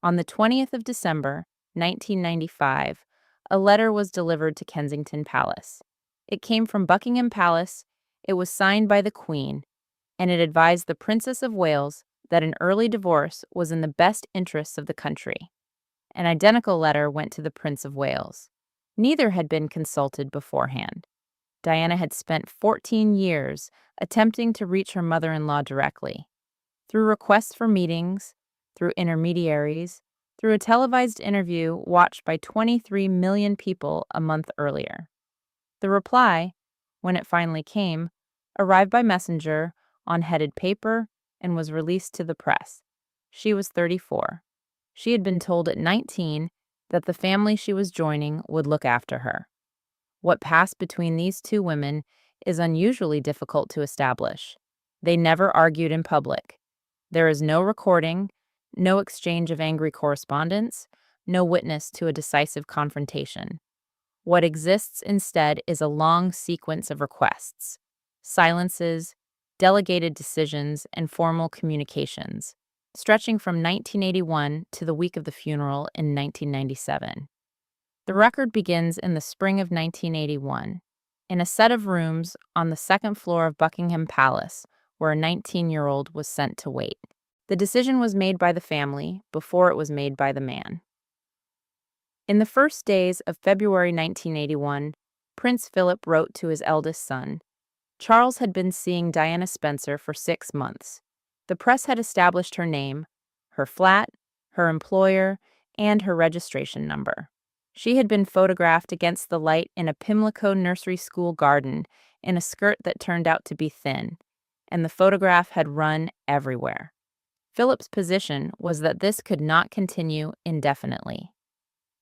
On the 20th of December, 1995, a letter was delivered to Kensington Palace. It came from Buckingham Palace, it was signed by the Queen, and it advised the Princess of Wales that an early divorce was in the best interests of the country. An identical letter went to the Prince of Wales. Neither had been consulted beforehand. Diana had spent 14 years attempting to reach her mother-in-law directly. Through requests for meetings, through intermediaries, through a televised interview watched by 23 million people a month earlier. The reply, when it finally came, arrived by messenger on headed paper and was released to the press. She was 34. She had been told at 19 that the family she was joining would look after her. What passed between these two women is unusually difficult to establish. They never argued in public. There is no recording, no exchange of angry correspondence, no witness to a decisive confrontation. What exists instead is a long sequence of requests, silences, delegated decisions, and formal communications, stretching from 1981 to the week of the funeral in 1997. The record begins in the spring of 1981, in a set of rooms on the second floor of Buckingham Palace, where a 19-year-old was sent to wait. The decision was made by the family before it was made by the man. In the first days of February 1981, Prince Philip wrote to his eldest son. Charles had been seeing Diana Spencer for 6 months. The press had established her name, her flat, her employer, and her registration number. She had been photographed against the light in a Pimlico nursery school garden in a skirt that turned out to be thin, and the photograph had run everywhere. Philip's position was that this could not continue indefinitely.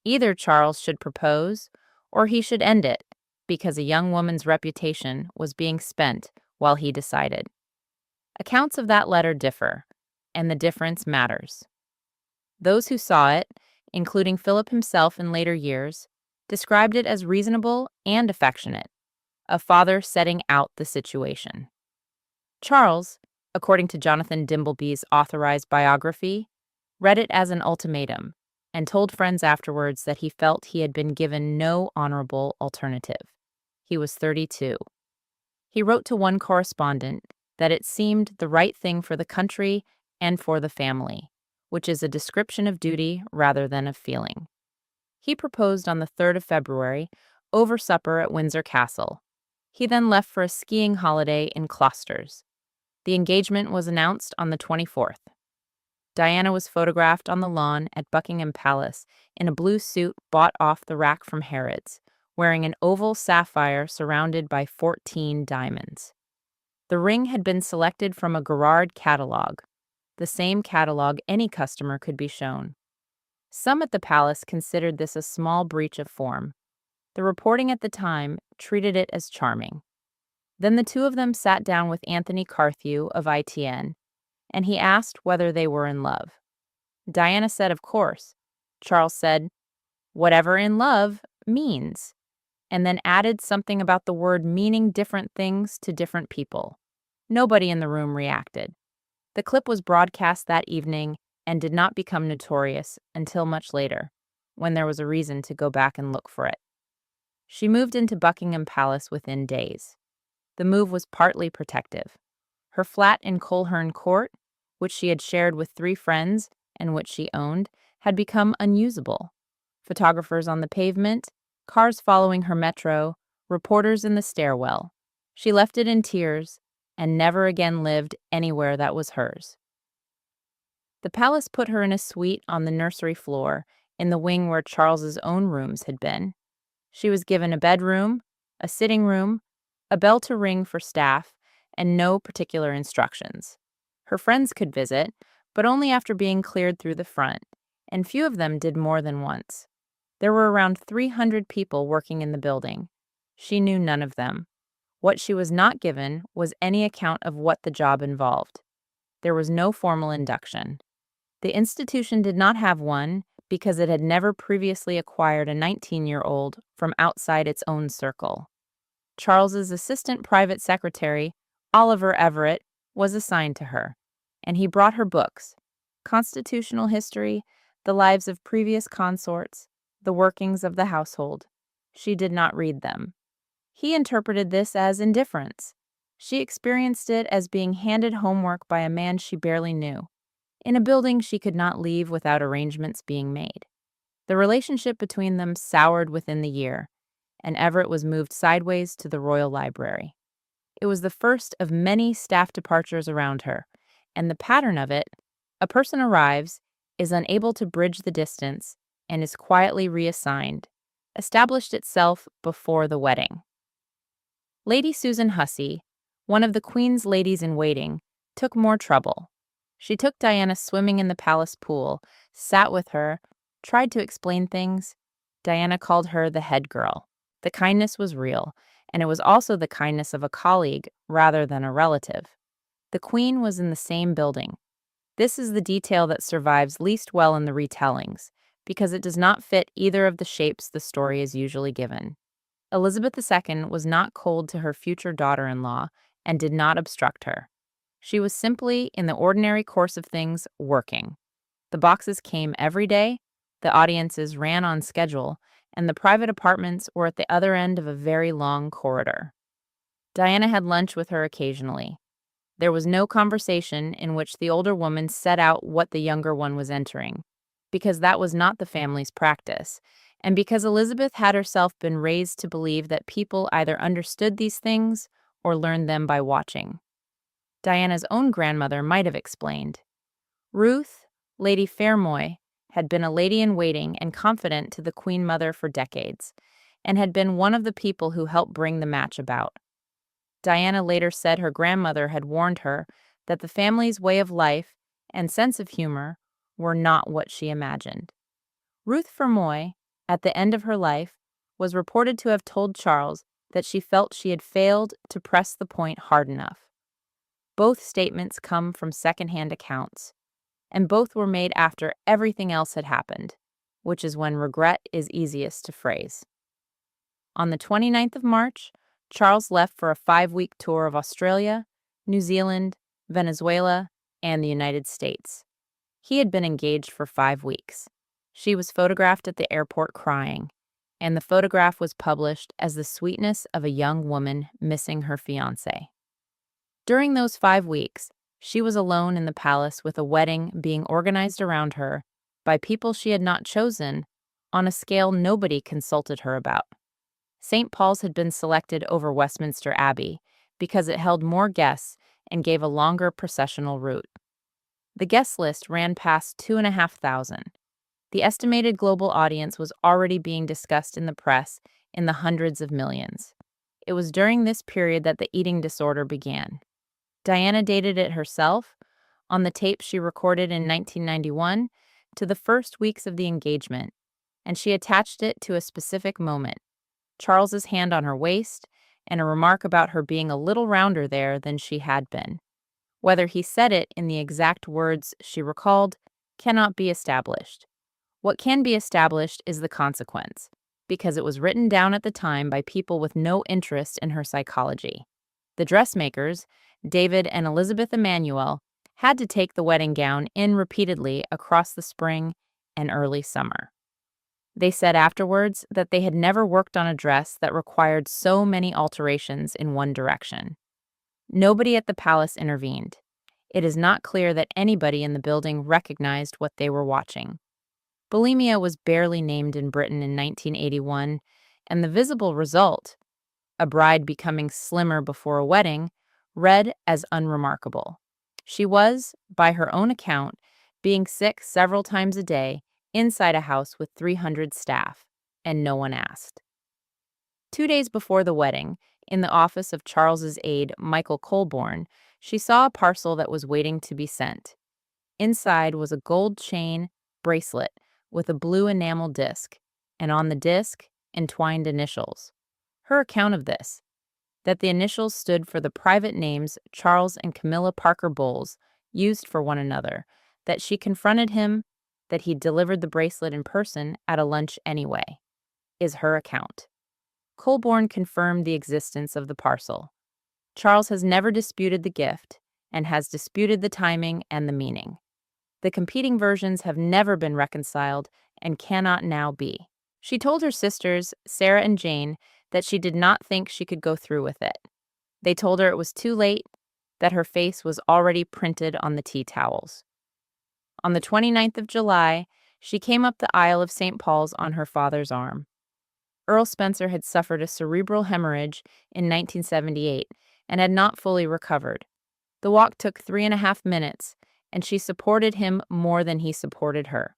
Either Charles should propose, or he should end it, because a young woman's reputation was being spent while he decided. Accounts of that letter differ, and the difference matters. Those who saw it, including Philip himself in later years, described it as reasonable and affectionate, a father setting out the situation. Charles, according to Jonathan Dimbleby's authorized biography, read it as an ultimatum and told friends afterwards that he felt he had been given no honorable alternative. He was 32. He wrote to one correspondent that it seemed the right thing for the country and for the family, which is a description of duty rather than of feeling. He proposed on the 3rd of February, over supper at Windsor Castle. He then left for a skiing holiday in Closters. The engagement was announced on the 24th. Diana was photographed on the lawn at Buckingham Palace in a blue suit bought off the rack from Harrods, wearing an oval sapphire surrounded by 14 diamonds. The ring had been selected from a Gerard catalog, the same catalog any customer could be shown. Some at the palace considered this a small breach of form. The reporting at the time treated it as charming. Then the two of them sat down with Anthony Carthew of ITN, and he asked whether they were in love. Diana said, of course. Charles said, whatever in love means, and then added something about the word meaning different things to different people. Nobody in the room reacted. The clip was broadcast that evening and did not become notorious until much later, when there was a reason to go back and look for it. She moved into Buckingham Palace within days. The move was partly protective. Her flat in Coleherne Court, which she had shared with 3 friends and which she owned, had become unusable. Photographers on the pavement, cars following her metro, reporters in the stairwell. She left it in tears and never again lived anywhere that was hers. The palace put her in a suite on the nursery floor in the wing where Charles's own rooms had been. She was given a bedroom, a sitting room, a bell to ring for staff, and no particular instructions. Her friends could visit, but only after being cleared through the front, and few of them did more than once. There were around 300 people working in the building. She knew none of them. What she was not given was any account of what the job involved. There was no formal induction. The institution did not have one because it had never previously acquired a 19-year-old from outside its own circle. Charles's assistant private secretary, Oliver Everett, was assigned to her, and he brought her books, constitutional history, the lives of previous consorts, the workings of the household. She did not read them. He interpreted this as indifference. She experienced it as being handed homework by a man she barely knew, in a building she could not leave without arrangements being made. The relationship between them soured within the year, and Everett was moved sideways to the Royal Library. It was the first of many staff departures around her, and the pattern of it: a person arrives, is unable to bridge the distance, and is quietly reassigned, established itself before the wedding. Lady Susan Hussey, one of the Queen's ladies-in-waiting, took more trouble. She took Diana swimming in the palace pool, sat with her, tried to explain things. Diana called her the head girl. The kindness was real, and it was also the kindness of a colleague rather than a relative. The Queen was in the same building. This is the detail that survives least well in the retellings, because it does not fit either of the shapes the story is usually given. Elizabeth II was not cold to her future daughter-in-law and did not obstruct her. She was simply, in the ordinary course of things, working. The boxes came every day, the audiences ran on schedule, and the private apartments were at the other end of a very long corridor. Diana had lunch with her occasionally. There was no conversation in which the older woman set out what the younger one was entering, because that was not the family's practice, and because Elizabeth had herself been raised to believe that people either understood these things or learned them by watching. Diana's own grandmother might have explained. Ruth, Lady Fairmoy, had been a lady-in-waiting and confidant to the Queen Mother for decades, and had been one of the people who helped bring the match about. Diana later said her grandmother had warned her that the family's way of life and sense of humor were not what she imagined. Ruth Fermoy, at the end of her life, was reported to have told Charles that she felt she had failed to press the point hard enough. Both statements come from secondhand accounts, and both were made after everything else had happened, which is when regret is easiest to phrase. On the 29th of March, Charles left for a 5-week tour of Australia, New Zealand, Venezuela, and the United States. He had been engaged for 5 weeks. She was photographed at the airport crying, and the photograph was published as the sweetness of a young woman missing her fiancé. During those 5 weeks, she was alone in the palace with a wedding being organized around her by people she had not chosen on a scale nobody consulted her about. St. Paul's had been selected over Westminster Abbey because it held more guests and gave a longer processional route. The guest list ran past 2,500. The estimated global audience was already being discussed in the press in the hundreds of millions. It was during this period that the eating disorder began. Diana dated it herself, on the tape she recorded in 1991, to the first weeks of the engagement, and she attached it to a specific moment: Charles's hand on her waist, and a remark about her being a little rounder there than she had been. Whether he said it in the exact words she recalled cannot be established. What can be established is the consequence, because it was written down at the time by people with no interest in her psychology. The dressmakers, David and Elizabeth Emanuel, had to take the wedding gown in repeatedly across the spring and early summer. They said afterwards that they had never worked on a dress that required so many alterations in one direction. Nobody at the palace intervened. It is not clear that anybody in the building recognized what they were watching. Bulimia was barely named in Britain in 1981, and the visible result, a bride becoming slimmer before a wedding, read as unremarkable. She was, by her own account, being sick several times a day inside a house with 300 staff, and no one asked. 2 days before the wedding, in the office of Charles's aide, Michael Colborne, she saw a parcel that was waiting to be sent. Inside was a gold chain bracelet with a blue enamel disc, and on the disc, entwined initials. Her account of this: that the initials stood for the private names Charles and Camilla Parker Bowles used for one another, that she confronted him, that he delivered the bracelet in person at a lunch anyway, is her account. Colborne confirmed the existence of the parcel. Charles has never disputed the gift and has disputed the timing and the meaning. The competing versions have never been reconciled and cannot now be. She told her sisters, Sarah and Jane, that she did not think she could go through with it. They told her it was too late, that her face was already printed on the tea towels. On the 29th of July, she came up the aisle of St. Paul's on her father's arm. Earl Spencer had suffered a cerebral hemorrhage in 1978 and had not fully recovered. The walk took 3.5 minutes, and she supported him more than he supported her.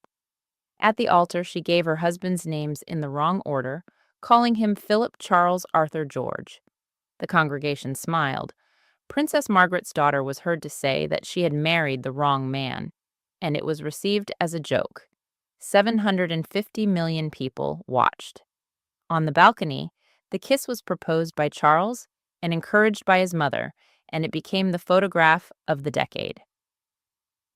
At the altar, she gave her husband's names in the wrong order, calling him Philip Charles Arthur George. The congregation smiled. Princess Margaret's daughter was heard to say that she had married the wrong man, and it was received as a joke. 750 million people watched. On the balcony, the kiss was proposed by Charles and encouraged by his mother, and it became the photograph of the decade.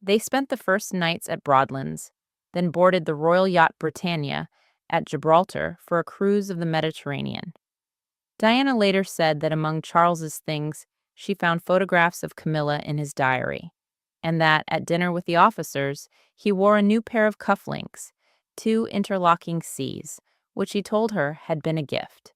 They spent the first nights at Broadlands, then boarded the royal yacht Britannia at Gibraltar for a cruise of the Mediterranean. Diana later said that among Charles's things, she found photographs of Camilla in his diary, and that at dinner with the officers, he wore a new pair of cufflinks, 2 interlocking Cs, which he told her had been a gift.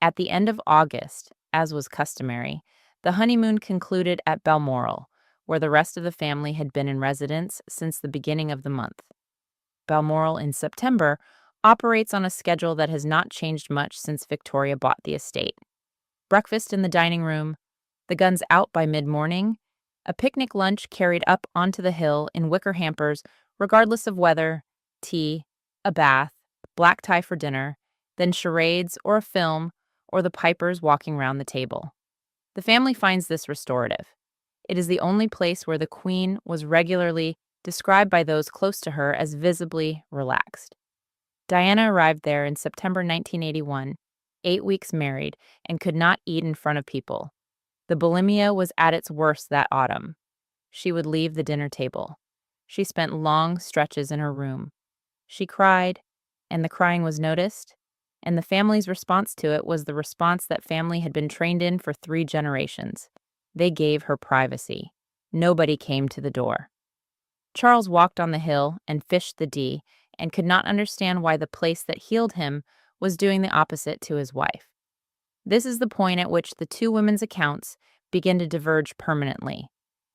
At the end of August, as was customary, the honeymoon concluded at Balmoral, where the rest of the family had been in residence since the beginning of the month. Balmoral in September operates on a schedule that has not changed much since Victoria bought the estate. Breakfast in the dining room, the guns out by mid-morning, a picnic lunch carried up onto the hill in wicker hampers, regardless of weather, tea, a bath, black tie for dinner, then charades or a film, or the pipers walking round the table. The family finds this restorative. It is the only place where the Queen was regularly described by those close to her as visibly relaxed. Diana arrived there in September 1981, 8 weeks married, and could not eat in front of people. The bulimia was at its worst that autumn. She would leave the dinner table. She spent long stretches in her room. She cried, and the crying was noticed, and the family's response to it was the response that family had been trained in for 3 generations. They gave her privacy. Nobody came to the door. Charles walked on the hill and fished the Dee and could not understand why the place that healed him was doing the opposite to his wife. This is the point at which the two women's accounts begin to diverge permanently,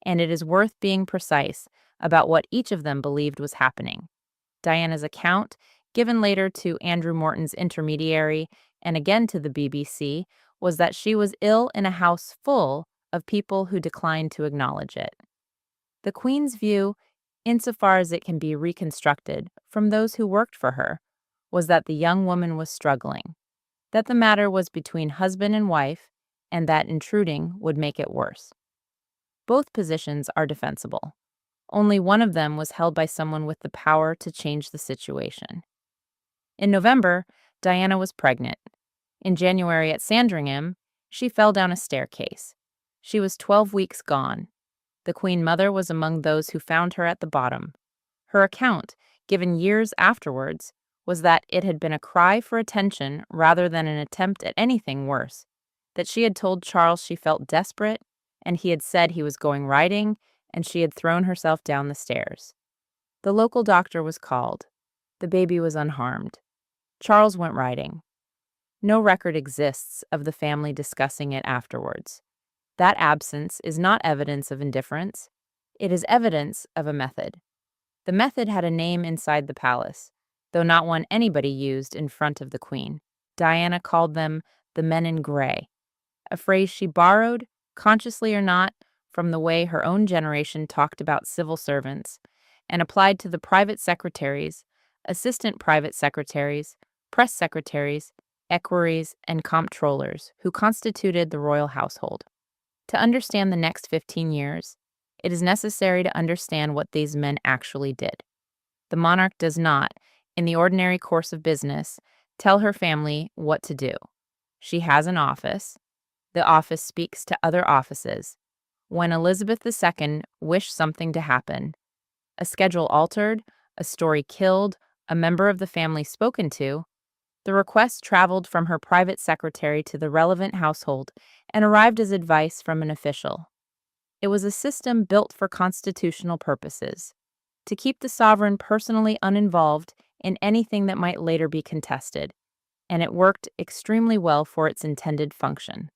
and it is worth being precise about what each of them believed was happening. Diana's account, given later to Andrew Morton's intermediary and again to the BBC, was that she was ill in a house full of people who declined to acknowledge it. The Queen's view, insofar as it can be reconstructed from those who worked for her, was that the young woman was struggling, that the matter was between husband and wife, and that intruding would make it worse. Both positions are defensible. Only one of them was held by someone with the power to change the situation. In November, Diana was pregnant. In January at Sandringham, she fell down a staircase. She was 12 weeks gone. The Queen Mother was among those who found her at the bottom. Her account, given years afterwards, was that it had been a cry for attention rather than an attempt at anything worse, that she had told Charles she felt desperate, and he had said he was going riding, and she had thrown herself down the stairs. The local doctor was called. The baby was unharmed. Charles went riding. No record exists of the family discussing it afterwards. That absence is not evidence of indifference. It is evidence of a method. The method had a name inside the palace, though not one anybody used in front of the Queen. Diana called them the men in gray, a phrase she borrowed, consciously or not, from the way her own generation talked about civil servants, and applied to the private secretaries, assistant private secretaries, press secretaries, equerries, and comptrollers who constituted the royal household. To understand the next 15 years, it is necessary to understand what these men actually did. The monarch does not, in the ordinary course of business, tell her family what to do. She has an office. The office speaks to other offices. When Elizabeth II wished something to happen, a schedule altered, a story killed, a member of the family spoken to, the request traveled from her private secretary to the relevant household and arrived as advice from an official. It was a system built for constitutional purposes. to keep the sovereign personally uninvolved in anything that might later be contested, and it worked extremely well for its intended function.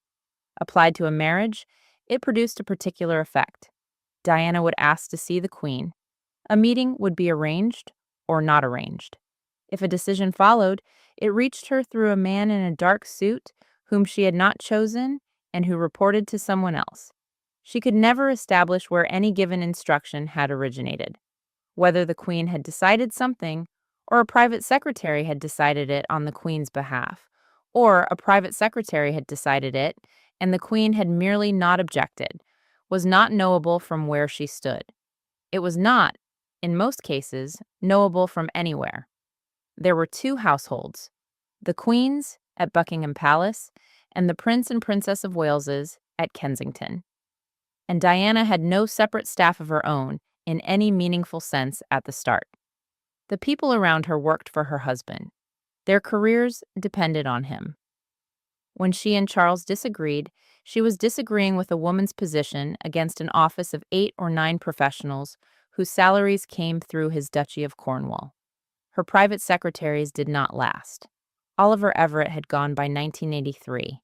Applied to a marriage, it produced a particular effect. Diana would ask to see the Queen. A meeting would be arranged or not arranged. If a decision followed, it reached her through a man in a dark suit whom she had not chosen and who reported to someone else. She could never establish where any given instruction had originated, whether the Queen had decided something, or a private secretary had decided it on the Queen's behalf, or a private secretary had decided it and the Queen had merely not objected, was not knowable from where she stood. It was not, in most cases, knowable from anywhere. There were two households, the Queen's at Buckingham Palace and the Prince and Princess of Wales's at Kensington. And Diana had no separate staff of her own in any meaningful sense at the start. The people around her worked for her husband. Their careers depended on him. When she and Charles disagreed, she was disagreeing with a woman's position against an office of 8 or 9 professionals whose salaries came through his Duchy of Cornwall. Her private secretaries did not last. Oliver Everett had gone by 1983.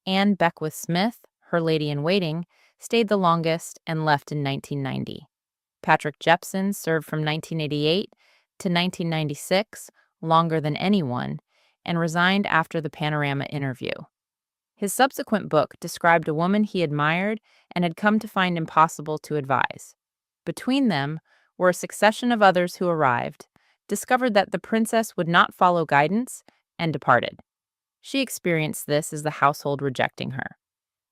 Anne Beckwith Smith, her lady-in-waiting, stayed the longest and left in 1990. Patrick Jepson served from 1988 to 1996, longer than anyone, and resigned after the Panorama interview. His subsequent book described a woman he admired and had come to find impossible to advise. Between them were a succession of others who arrived, discovered that the princess would not follow guidance, and departed. She experienced this as the household rejecting her.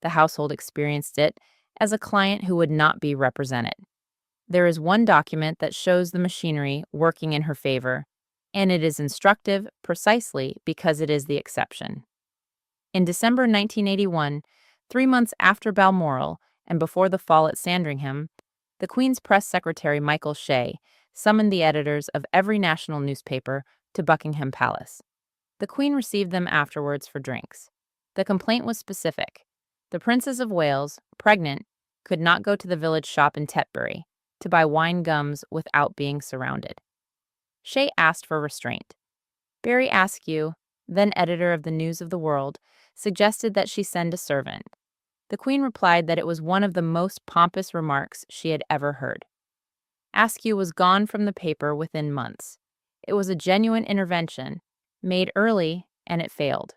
The household experienced it as a client who would not be represented. There is one document that shows the machinery working in her favor, and it is instructive precisely because it is the exception. In December 1981, 3 months after Balmoral and before the fall at Sandringham, the Queen's press secretary Michael Shea summoned the editors of every national newspaper to Buckingham Palace. The Queen received them afterwards for drinks. The complaint was specific. The Princess of Wales, pregnant, could not go to the village shop in Tetbury to buy wine gums without being surrounded. Shea asked for restraint. Barry Askew, then editor of the News of the World, suggested that she send a servant. The Queen replied that it was one of the most pompous remarks she had ever heard. Askew was gone from the paper within months. It was a genuine intervention, made early, and it failed.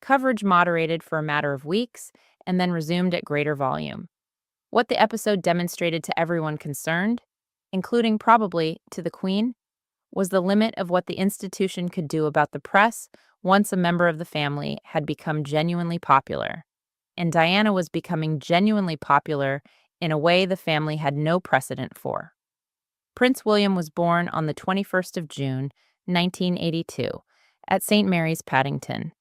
Coverage moderated for a matter of weeks and then resumed at greater volume. What the episode demonstrated to everyone concerned, including probably to the Queen, was the limit of what the institution could do about the press once a member of the family had become genuinely popular. And Diana was becoming genuinely popular in a way the family had no precedent for. Prince William was born on the 21st of June, 1982, at St. Mary's, Paddington.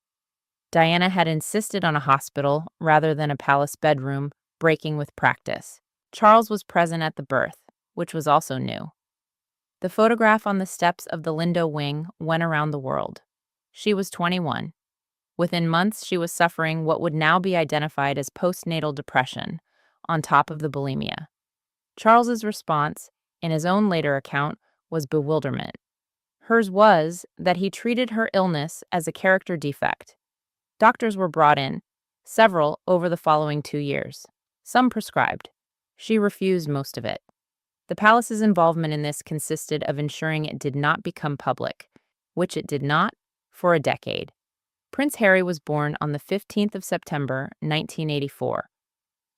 Diana had insisted on a hospital rather than a palace bedroom, breaking with practice. Charles was present at the birth, which was also new. The photograph on the steps of the Lindo wing went around the world. She was 21. Within months, she was suffering what would now be identified as postnatal depression, on top of the bulimia. Charles's response, in his own later account, was bewilderment. Hers was that he treated her illness as a character defect. Doctors were brought in, several over the following 2 years. Some prescribed. She refused most of it. The palace's involvement in this consisted of ensuring it did not become public, which it did not for a decade. Prince Harry was born on the 15th of September, 1984.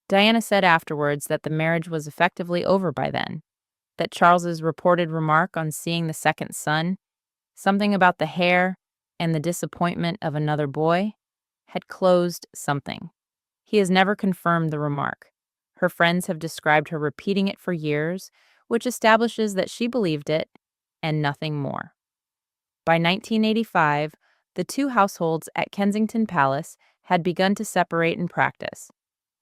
Diana said afterwards that the marriage was effectively over by then, that Charles's reported remark on seeing the second son, something about the hair and the disappointment of another boy, had closed something. He has never confirmed the remark. Her friends have described her repeating it for years, which establishes that she believed it and nothing more. By 1985, the two households at Kensington Palace had begun to separate in practice.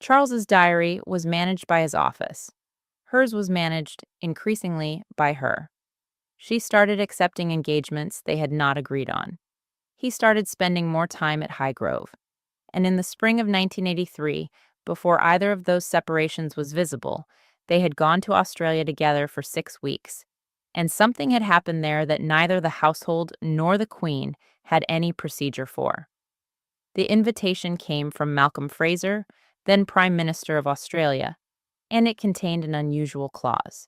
Charles's diary was managed by his office. Hers was managed, increasingly, by her. She started accepting engagements they had not agreed on. He started spending more time at Highgrove. And in the spring of 1983, before either of those separations was visible, they had gone to Australia together for 6 weeks. and something had happened there that neither the household nor the Queen had any procedure for. The invitation came from Malcolm Fraser, then Prime Minister of Australia, and it contained an unusual clause.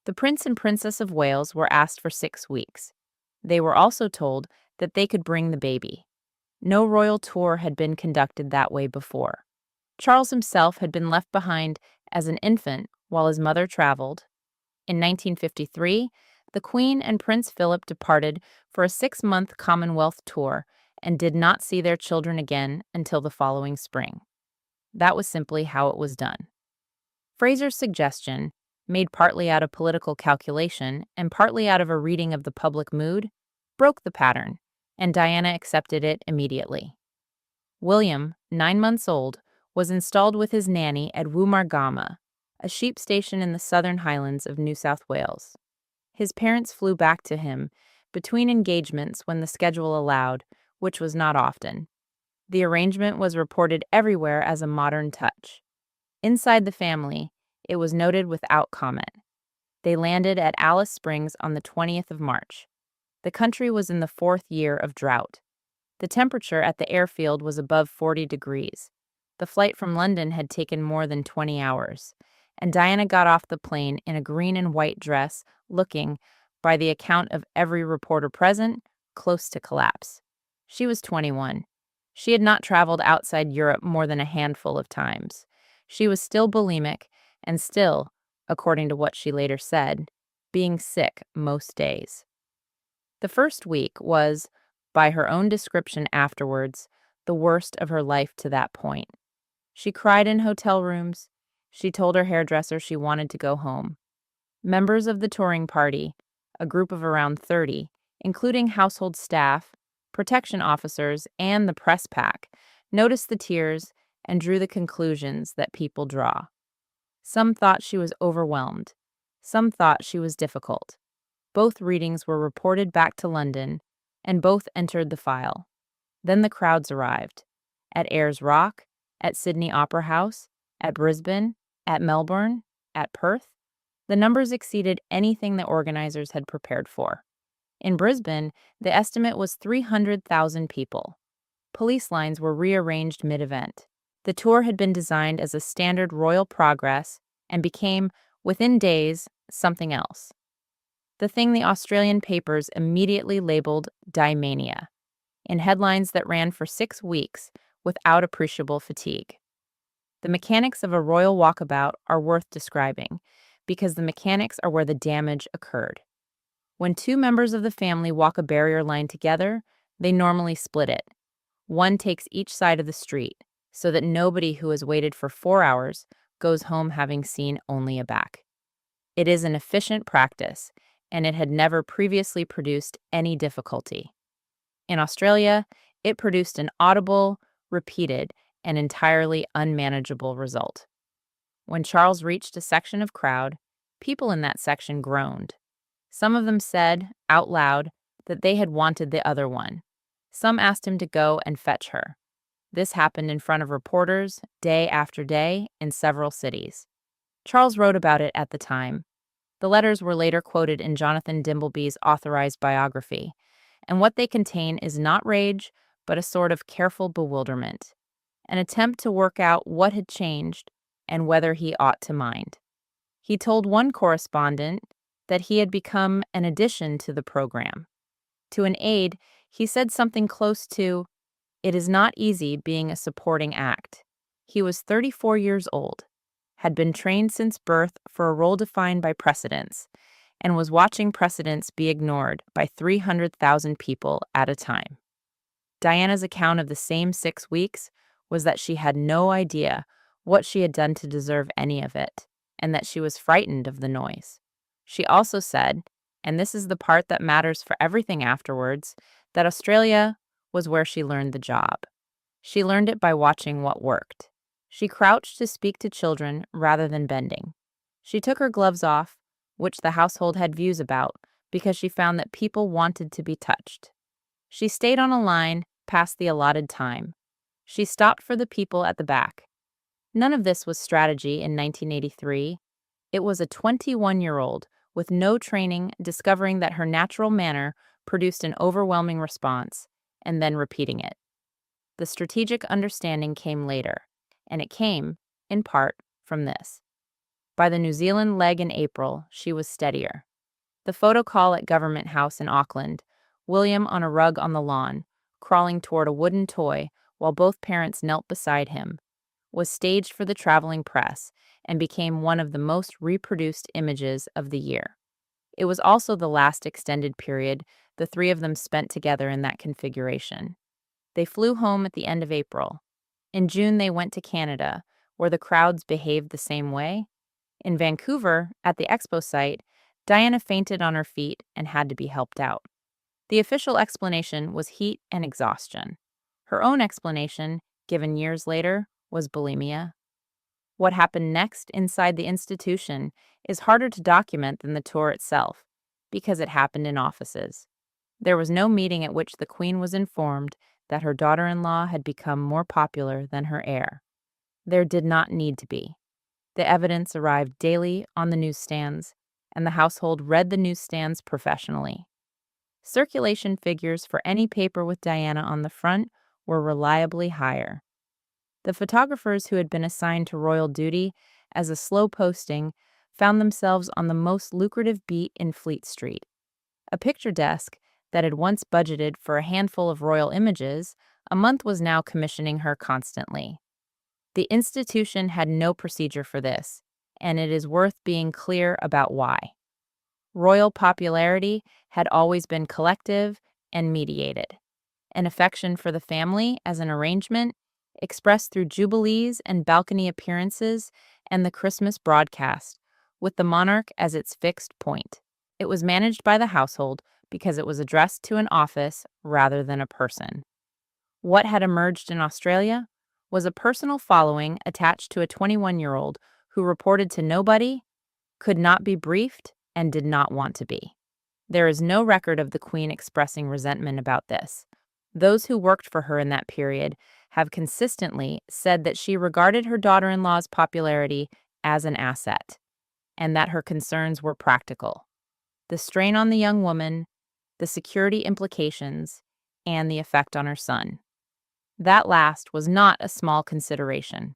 The Prince and Princess of Wales were asked for 6 weeks. They were also told that they could bring the baby. No royal tour had been conducted that way before. Charles himself had been left behind as an infant while his mother traveled. In 1953, the Queen and Prince Philip departed for a 6-month Commonwealth tour and did not see their children again until the following spring. That was simply how it was done. Fraser's suggestion, made partly out of political calculation and partly out of a reading of the public mood, broke the pattern, and Diana accepted it immediately. William, 9 months old, was installed with his nanny at Woomargama, a sheep station in the southern highlands of New South Wales. His parents flew back to him between engagements when the schedule allowed, which was not often. The arrangement was reported everywhere as a modern touch. Inside the family, it was noted without comment. They landed at Alice Springs on the 20th of March. The country was in the 4th year of drought. The temperature at the airfield was above 40 degrees. The flight from London had taken more than 20 hours, and Diana got off the plane in a green and white dress, looking, by the account of every reporter present, close to collapse. She was 21. She had not traveled outside Europe more than a handful of times. She was still bulimic and still, according to what she later said, being sick most days. The first week was, by her own description afterwards, the worst of her life to that point. She cried in hotel rooms. She told her hairdresser she wanted to go home. Members of the touring party, a group of around 30, including household staff, protection officers, and the press pack, noticed the tears and drew the conclusions that people draw. Some thought she was overwhelmed. Some thought she was difficult. Both readings were reported back to London, and both entered the file. Then the crowds arrived. At Ayers Rock, at Sydney Opera House, at Brisbane, at Melbourne, at Perth. The numbers exceeded anything the organizers had prepared for. In Brisbane, the estimate was 300,000 people. Police lines were rearranged mid-event. The tour had been designed as a standard royal progress and became, within days, something else. The thing the Australian papers immediately labeled Die-mania, in headlines that ran for 6 weeks without appreciable fatigue. The mechanics of a royal walkabout are worth describing, because the mechanics are where the damage occurred. When 2 members of the family walk a barrier line together, they normally split it. One takes each side of the street, so that nobody who has waited for 4 hours goes home having seen only a back. It is an efficient practice, and it had never previously produced any difficulty. In Australia, it produced an audible, repeated, and entirely unmanageable result. When Charles reached a section of crowd, people in that section groaned. Some of them said, out loud, that they had wanted the other one. Some asked him to go and fetch her. This happened in front of reporters, day after day, in several cities. Charles wrote about it at the time. The letters were later quoted in Jonathan Dimbleby's authorized biography, and what they contain is not rage, but a sort of careful bewilderment, an attempt to work out what had changed and whether he ought to mind. He told one correspondent that he had become an addition to the program. To an aide, he said something close to, "It is not easy being a supporting act." He was 34 years old, had been trained since birth for a role defined by precedents, and was watching precedents be ignored by 300,000 people at a time. Diana's account of the same 6 weeks was that she had no idea what she had done to deserve any of it, and that she was frightened of the noise. She also said, and this is the part that matters for everything afterwards, that Australia was where she learned the job. She learned it by watching what worked. She crouched to speak to children rather than bending. She took her gloves off, which the household had views about, because she found that people wanted to be touched. She stayed on a line past the allotted time. She stopped for the people at the back. None of this was strategy in 1983. It was a 21-year-old with no training, discovering that her natural manner produced an overwhelming response, and then repeating it. The strategic understanding came later, and it came, in part, from this. By the New Zealand leg in April, she was steadier. The photo call at Government House in Auckland, William on a rug on the lawn, crawling toward a wooden toy while both parents knelt beside him, was staged for the traveling press and became one of the most reproduced images of the year. It was also the last extended period the three of them spent together in that configuration. They flew home at the end of April. In June, they went to Canada, where the crowds behaved the same way. In Vancouver, at the expo site, Diana fainted on her feet and had to be helped out. The official explanation was heat and exhaustion. Her own explanation, given years later, was bulimia. What happened next inside the institution is harder to document than the tour itself, because it happened in offices. There was no meeting at which the Queen was informed that her daughter-in-law had become more popular than her heir. There did not need to be. The evidence arrived daily on the newsstands, and the household read the newsstands professionally. Circulation figures for any paper with Diana on the front were reliably higher. The photographers who had been assigned to royal duty as a slow posting found themselves on the most lucrative beat in Fleet Street. A picture desk that had once budgeted for a handful of royal images, a month was now commissioning her constantly. The institution had no procedure for this, and it is worth being clear about why. Royal popularity had always been collective and mediated. An affection for the family as an arrangement, expressed through jubilees and balcony appearances and the Christmas broadcast, with the monarch as its fixed point. It was managed by the household because it was addressed to an office rather than a person. What had emerged in Australia was a personal following attached to a 21-year-old who reported to nobody, could not be briefed, and did not want to be. There is no record of the Queen expressing resentment about this. Those who worked for her in that period have consistently said that she regarded her daughter-in-law's popularity as an asset, and that her concerns were practical. The strain on the young woman, the security implications, and the effect on her son. That last was not a small consideration.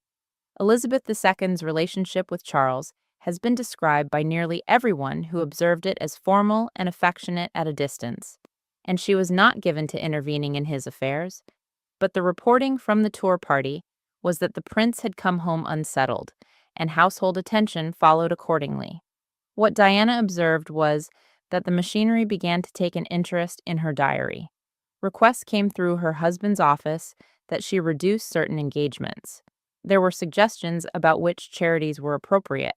Elizabeth II's relationship with Charles has been described by nearly everyone who observed it as formal and affectionate at a distance, and she was not given to intervening in his affairs. But the reporting from the tour party was that the prince had come home unsettled, and household attention followed accordingly. What Diana observed was that the machinery began to take an interest in her diary. Requests came through her husband's office that she reduce certain engagements. There were suggestions about which charities were appropriate.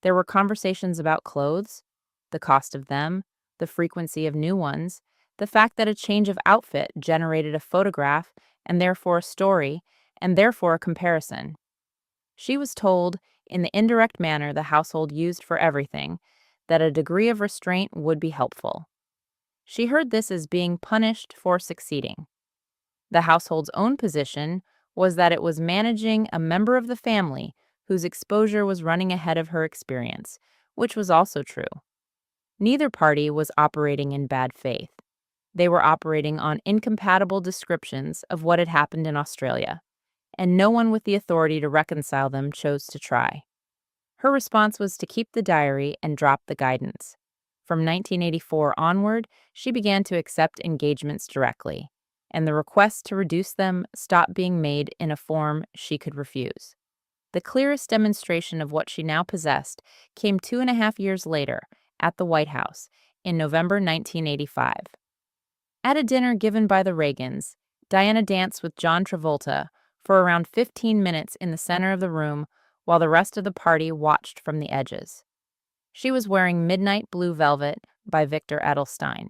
There were conversations about clothes, the cost of them, the frequency of new ones, the fact that a change of outfit generated a photograph and therefore a story, and therefore a comparison. She was told, in the indirect manner the household used for everything, that a degree of restraint would be helpful. She heard this as being punished for succeeding. The household's own position was that it was managing a member of the family whose exposure was running ahead of her experience, which was also true. Neither party was operating in bad faith. They were operating on incompatible descriptions of what had happened in Australia, and no one with the authority to reconcile them chose to try. Her response was to keep the diary and drop the guidance. From 1984 onward, she began to accept engagements directly, and the requests to reduce them stopped being made in a form she could refuse. The clearest demonstration of what she now possessed came 2.5 years later at the White House in November 1985. At a dinner given by the Reagans, Diana danced with John Travolta for around 15 minutes in the center of the room while the rest of the party watched from the edges. She was wearing Midnight Blue Velvet by Victor Edelstein.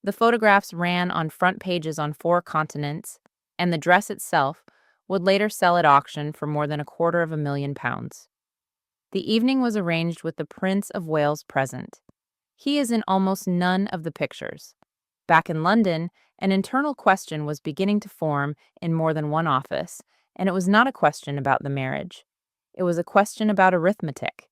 The photographs ran on front pages on 4 continents, and the dress itself would later sell at auction for more than £250,000. The evening was arranged with the Prince of Wales present. He is in almost none of the pictures. Back in London, an internal question was beginning to form in more than one office, and it was not a question about the marriage. It was a question about arithmetic.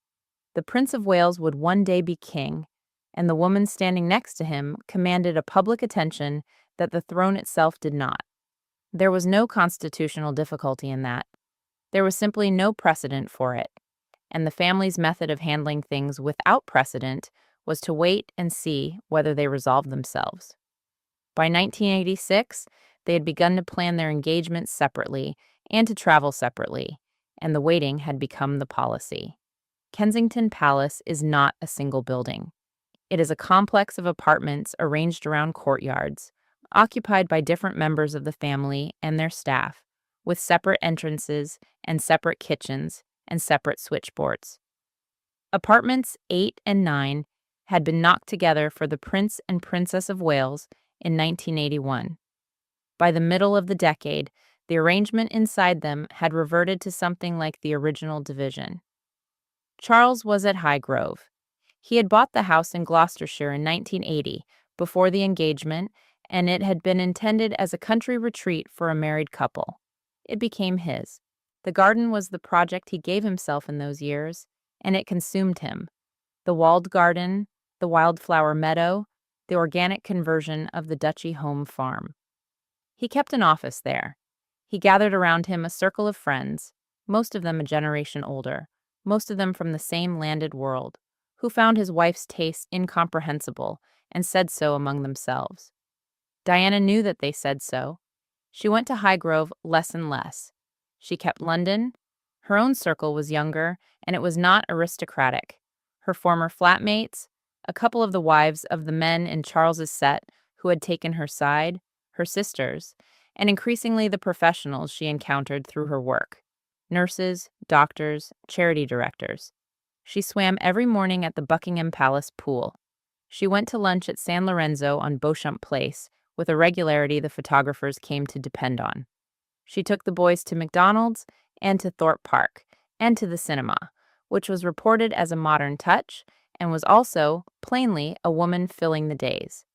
The Prince of Wales would one day be king, and the woman standing next to him commanded a public attention that the throne itself did not. There was no constitutional difficulty in that. There was simply no precedent for it, and the family's method of handling things without precedent was to wait and see whether they resolved themselves. By 1986, they had begun to plan their engagements separately and to travel separately, and the waiting had become the policy. Kensington Palace is not a single building. It is a complex of apartments arranged around courtyards, occupied by different members of the family and their staff, with separate entrances and separate kitchens and separate switchboards. Apartments 8 and 9 had been knocked together for the Prince and Princess of Wales in 1981. By the middle of the decade, the arrangement inside them had reverted to something like the original division. Charles was at Highgrove. He had bought the house in Gloucestershire in 1980, before the engagement, and it had been intended as a country retreat for a married couple. It became his. The garden was the project he gave himself in those years, and it consumed him. The walled garden, the wildflower meadow, the organic conversion of the Duchy home farm. He kept an office there. He gathered around him a circle of friends, most of them a generation older, most of them from the same landed world, who found his wife's tastes incomprehensible and said so among themselves. Diana knew that they said so. She went to Highgrove less and less. She kept London. Her own circle was younger, and it was not aristocratic. Her former flatmates, a couple of the wives of the men in Charles's set who had taken her side, her sisters, and increasingly the professionals she encountered through her work: nurses, doctors, charity directors. She swam every morning at the Buckingham Palace pool. She went to lunch at San Lorenzo on Beauchamp Place with a regularity the photographers came to depend on. She took the boys to McDonald's and to Thorpe Park and to the cinema, which was reported as a modern touch and was also, plainly, a woman filling the days.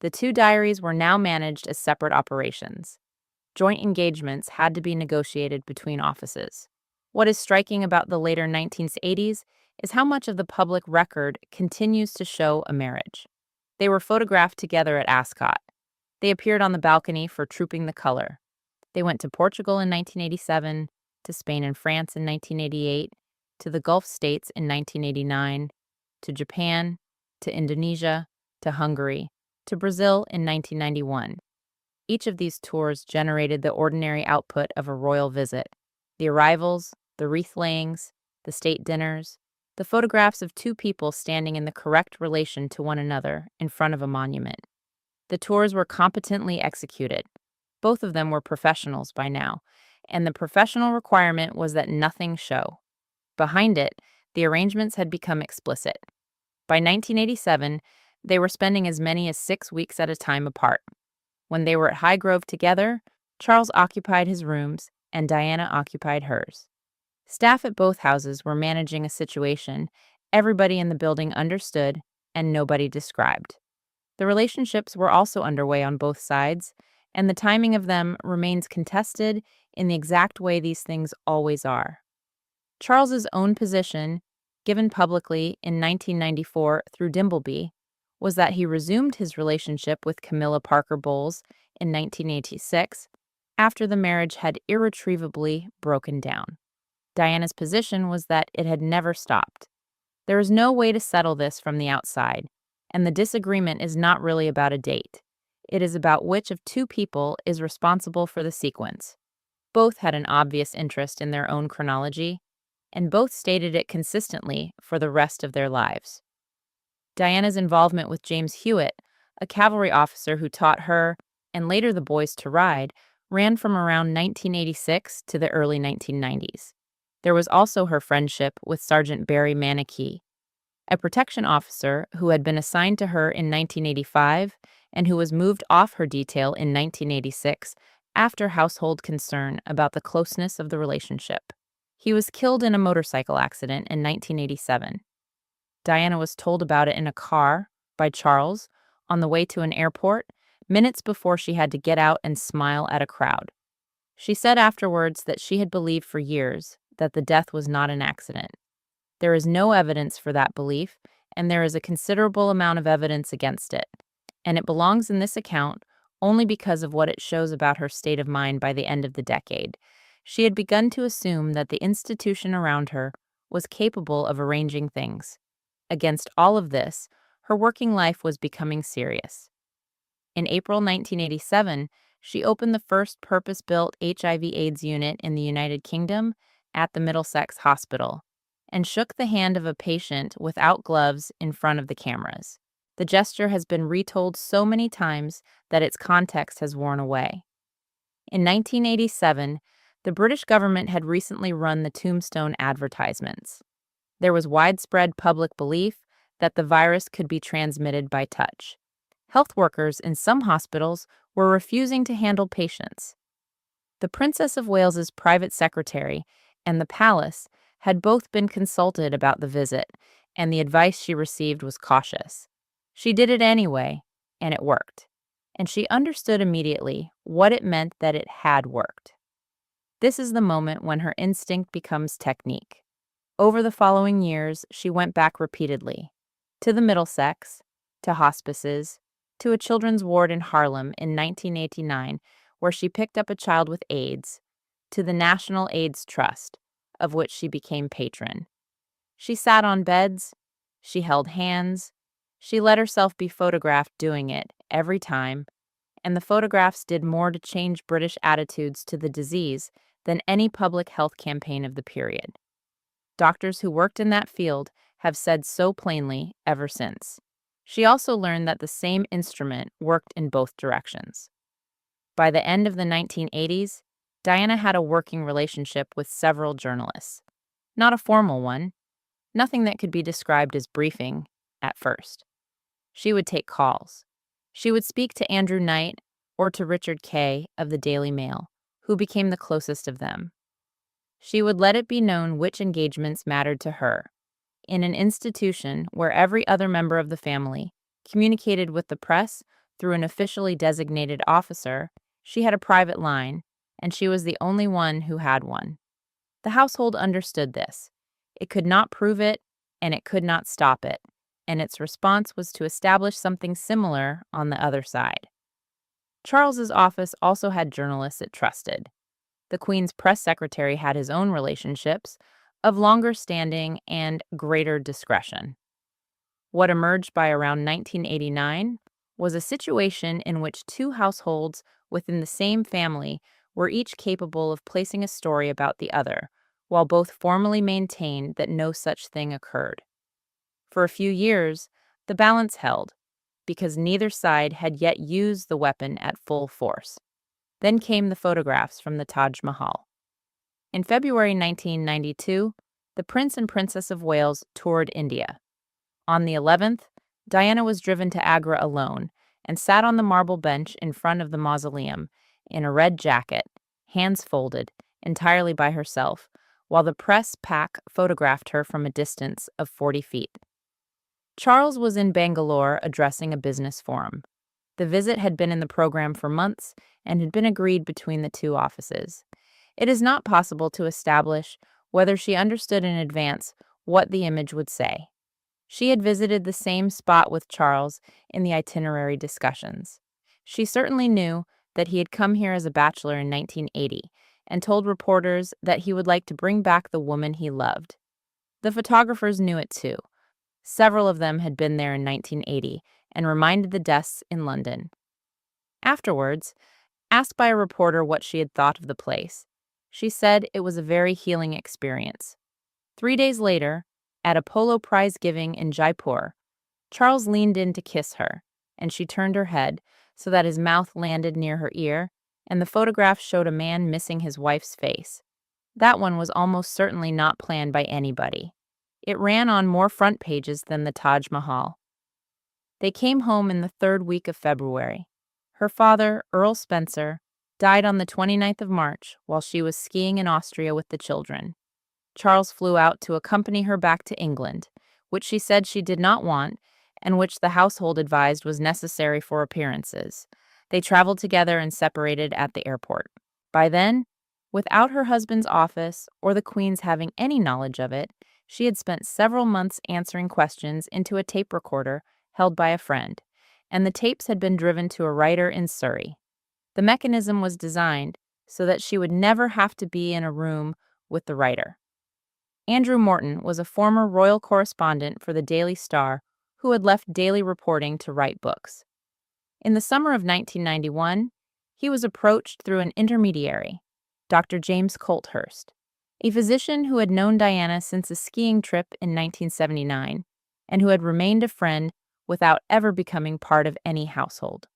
The two diaries were now managed as separate operations. Joint engagements had to be negotiated between offices. What is striking about the later 1980s is how much of the public record continues to show a marriage. They were photographed together at Ascot. They appeared on the balcony for Trooping the Color. They went to Portugal in 1987, to Spain and France in 1988, to the Gulf states in 1989, to Japan, to Indonesia, to Hungary, to Brazil in 1991. Each of these tours generated the ordinary output of a royal visit: the arrivals, the wreath-layings, the state dinners, the photographs of two people standing in the correct relation to one another in front of a monument. The tours were competently executed. Both of them were professionals by now, and the professional requirement was that nothing show. Behind it, the arrangements had become explicit. By 1987, they were spending as many as 6 weeks at a time apart. When they were at Highgrove together, Charles occupied his rooms and Diana occupied hers. Staff at both houses were managing a situation everybody in the building understood and nobody described. The relationships were also underway on both sides, and the timing of them remains contested in the exact way these things always are. Charles's own position, given publicly in 1994 through Dimbleby, was that he resumed his relationship with Camilla Parker Bowles in 1986 after the marriage had irretrievably broken down. Diana's position was that it had never stopped. There is no way to settle this from the outside, and the disagreement is not really about a date. It is about which of two people is responsible for the sequence. Both had an obvious interest in their own chronology, and both stated it consistently for the rest of their lives. Diana's involvement with James Hewitt, a cavalry officer who taught her, and later the boys, to ride, ran from around 1986 to the early 1990s. There was also her friendship with Sergeant Barry Manickey, a protection officer who had been assigned to her in 1985 and who was moved off her detail in 1986 after household concern about the closeness of the relationship. He was killed in a motorcycle accident in 1987. Diana was told about it in a car by Charles on the way to an airport minutes before she had to get out and smile at a crowd. She said afterwards that she had believed for years that the death was not an accident. There is no evidence for that belief, and there is a considerable amount of evidence against it. And it belongs in this account only because of what it shows about her state of mind by the end of the decade. She had begun to assume that the institution around her was capable of arranging things. Against all of this, her working life was becoming serious. In April 1987, she opened the first purpose-built HIV/AIDS unit in the United Kingdom at the Middlesex Hospital and shook the hand of a patient without gloves in front of the cameras. The gesture has been retold so many times that its context has worn away. In 1987, the British government had recently run the tombstone advertisements. There was widespread public belief that the virus could be transmitted by touch. Health workers in some hospitals were refusing to handle patients. The Princess of Wales's private secretary and the palace had both been consulted about the visit, and the advice she received was cautious. She did it anyway, and it worked. And she understood immediately what it meant that it had worked. This is the moment when her instinct becomes technique. Over the following years, she went back repeatedly to the Middlesex, to hospices, to a children's ward in Harlem in 1989, where she picked up a child with AIDS, to the National AIDS Trust, of which she became patron. She sat on beds, she held hands, she let herself be photographed doing it every time, and the photographs did more to change British attitudes to the disease than any public health campaign of the period. Doctors who worked in that field have said so plainly ever since. She also learned that the same instrument worked in both directions. By the end of the 1980s, Diana had a working relationship with several journalists. Not a formal one, nothing that could be described as briefing at first. She would take calls. She would speak to Andrew Knight or to Richard Kay of the Daily Mail, who became the closest of them. She would let it be known which engagements mattered to her. In an institution where every other member of the family communicated with the press through an officially designated officer, she had a private line, and she was the only one who had one. The household understood this. It could not prove it, and it could not stop it, and its response was to establish something similar on the other side. Charles's office also had journalists it trusted. The Queen's press secretary had his own relationships, of longer standing and greater discretion. What emerged by around 1989 was a situation in which two households within the same family were each capable of placing a story about the other, while both formally maintained that no such thing occurred. For a few years, the balance held, because neither side had yet used the weapon at full force. Then came the photographs from the Taj Mahal. In February 1992, the Prince and Princess of Wales toured India. On the 11th, Diana was driven to Agra alone and sat on the marble bench in front of the mausoleum in a red jacket, hands folded, entirely by herself, while the press pack photographed her from a distance of 40 feet. Charles was in Bangalore addressing a business forum. The visit had been in the program for months and had been agreed between the two offices. It is not possible to establish whether she understood in advance what the image would say. She had visited the same spot with Charles in the itinerary discussions. She certainly knew that he had come here as a bachelor in 1980 and told reporters that he would like to bring back the woman he loved. The photographers knew it too. Several of them had been there in 1980 and reminded the desks in London. Afterwards, asked by a reporter what she had thought of the place, she said it was a very healing experience. 3 days later, at a polo prize giving in Jaipur, Charles leaned in to kiss her, and she turned her head so that his mouth landed near her ear, and the photograph showed a man missing his wife's face. That one was almost certainly not planned by anybody. It ran on more front pages than the Taj Mahal. They came home in the third week of February. Her father, Earl Spencer, died on the 29th of March while she was skiing in Austria with the children. Charles flew out to accompany her back to England, which she said she did not want and which the household advised was necessary for appearances. They traveled together and separated at the airport. By then, without her husband's office or the Queen's having any knowledge of it, She had spent several months answering questions into a tape recorder held by a friend, and the tapes had been driven to a writer in Surrey. The mechanism was designed so that she would never have to be in a room with the writer. Andrew Morton was a former royal correspondent for the Daily Star who had left daily reporting to write books. In the summer of 1991, he was approached through an intermediary, Dr. James Colthurst, a physician who had known Diana since a skiing trip in 1979 and who had remained a friend without ever becoming part of any household.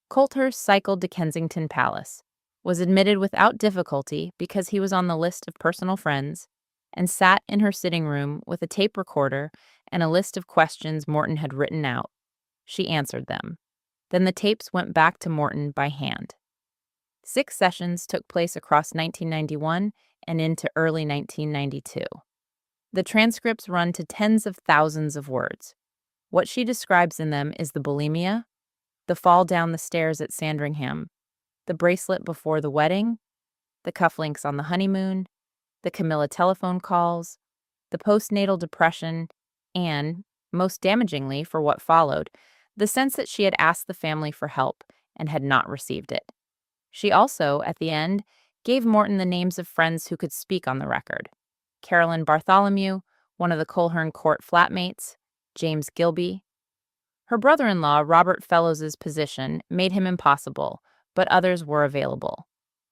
Colthurst cycled to Kensington Palace, was admitted without difficulty because he was on the list of personal friends, and sat in her sitting room with a tape recorder and a list of questions Morton had written out. She answered them. Then the tapes went back to Morton by hand. 6 sessions took place across 1991 and into early 1992. The transcripts run to tens of thousands of words. What she describes in them is the bulimia, the fall down the stairs at Sandringham, the bracelet before the wedding, the cufflinks on the honeymoon, the Camilla telephone calls, the postnatal depression, and, most damagingly for what followed, the sense that she had asked the family for help and had not received it. She also, at the end, gave Morton the names of friends who could speak on the record: Carolyn Bartholomew, one of the Coleherne court flatmates, James Gilby. Her brother-in-law, Robert Fellows's position, made him impossible, but others were available.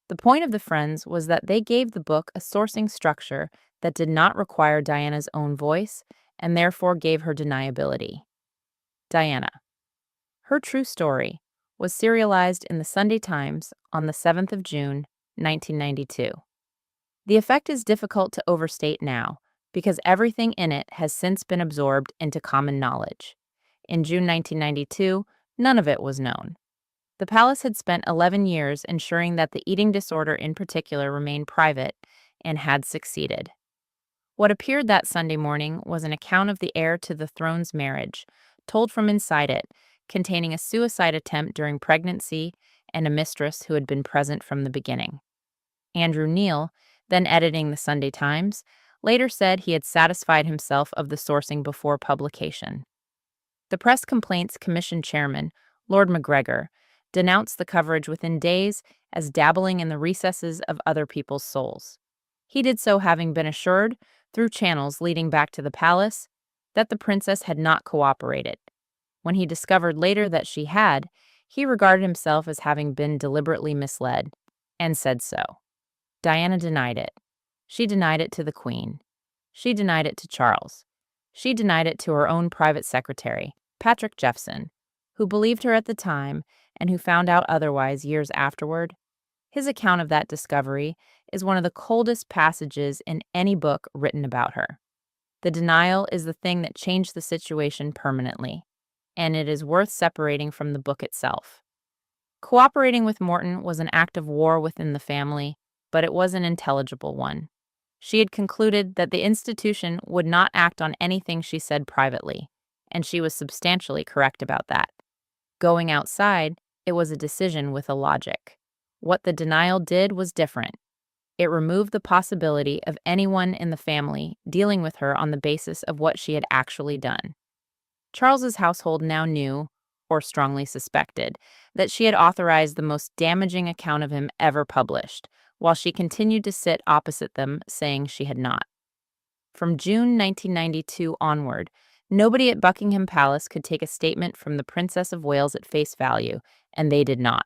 The point of the friends was that they gave the book a sourcing structure that did not require Diana's own voice and therefore gave her deniability. Diana. Her true story was serialized in the Sunday Times on the 7th of June, 1992. The effect is difficult to overstate now because everything in it has since been absorbed into common knowledge. In June 1992, none of it was known. The palace had spent 11 years ensuring that the eating disorder in particular remained private and had succeeded. What appeared that Sunday morning was an account of the heir to the throne's marriage, told from inside it, containing a suicide attempt during pregnancy and a mistress who had been present from the beginning. Andrew Neil, then editing the Sunday Times, later said he had satisfied himself of the sourcing before publication. The Press Complaints Commission chairman, Lord Macgregor, denounced the coverage within days as dabbling in the recesses of other people's souls. He did so having been assured, through channels leading back to the palace, that the princess had not cooperated. When he discovered later that she had, he regarded himself as having been deliberately misled, and said so. Diana denied it. She denied it to the Queen. She denied it to Charles. She denied it to her own private secretary, Patrick Jephson, who believed her at the time and who found out otherwise years afterward. His account of that discovery is one of the coldest passages in any book written about her. The denial is the thing that changed the situation permanently, and it is worth separating from the book itself. Cooperating with Morton was an act of war within the family, but it was an intelligible one. She had concluded that the institution would not act on anything she said privately, and she was substantially correct about that. Going outside, it was a decision with a logic. What the denial did was different. It removed the possibility of anyone in the family dealing with her on the basis of what she had actually done. Charles's household now knew, or strongly suspected, that she had authorized the most damaging account of him ever published, while she continued to sit opposite them, saying she had not. From June 1992 onward, nobody at Buckingham Palace could take a statement from the Princess of Wales at face value, and they did not.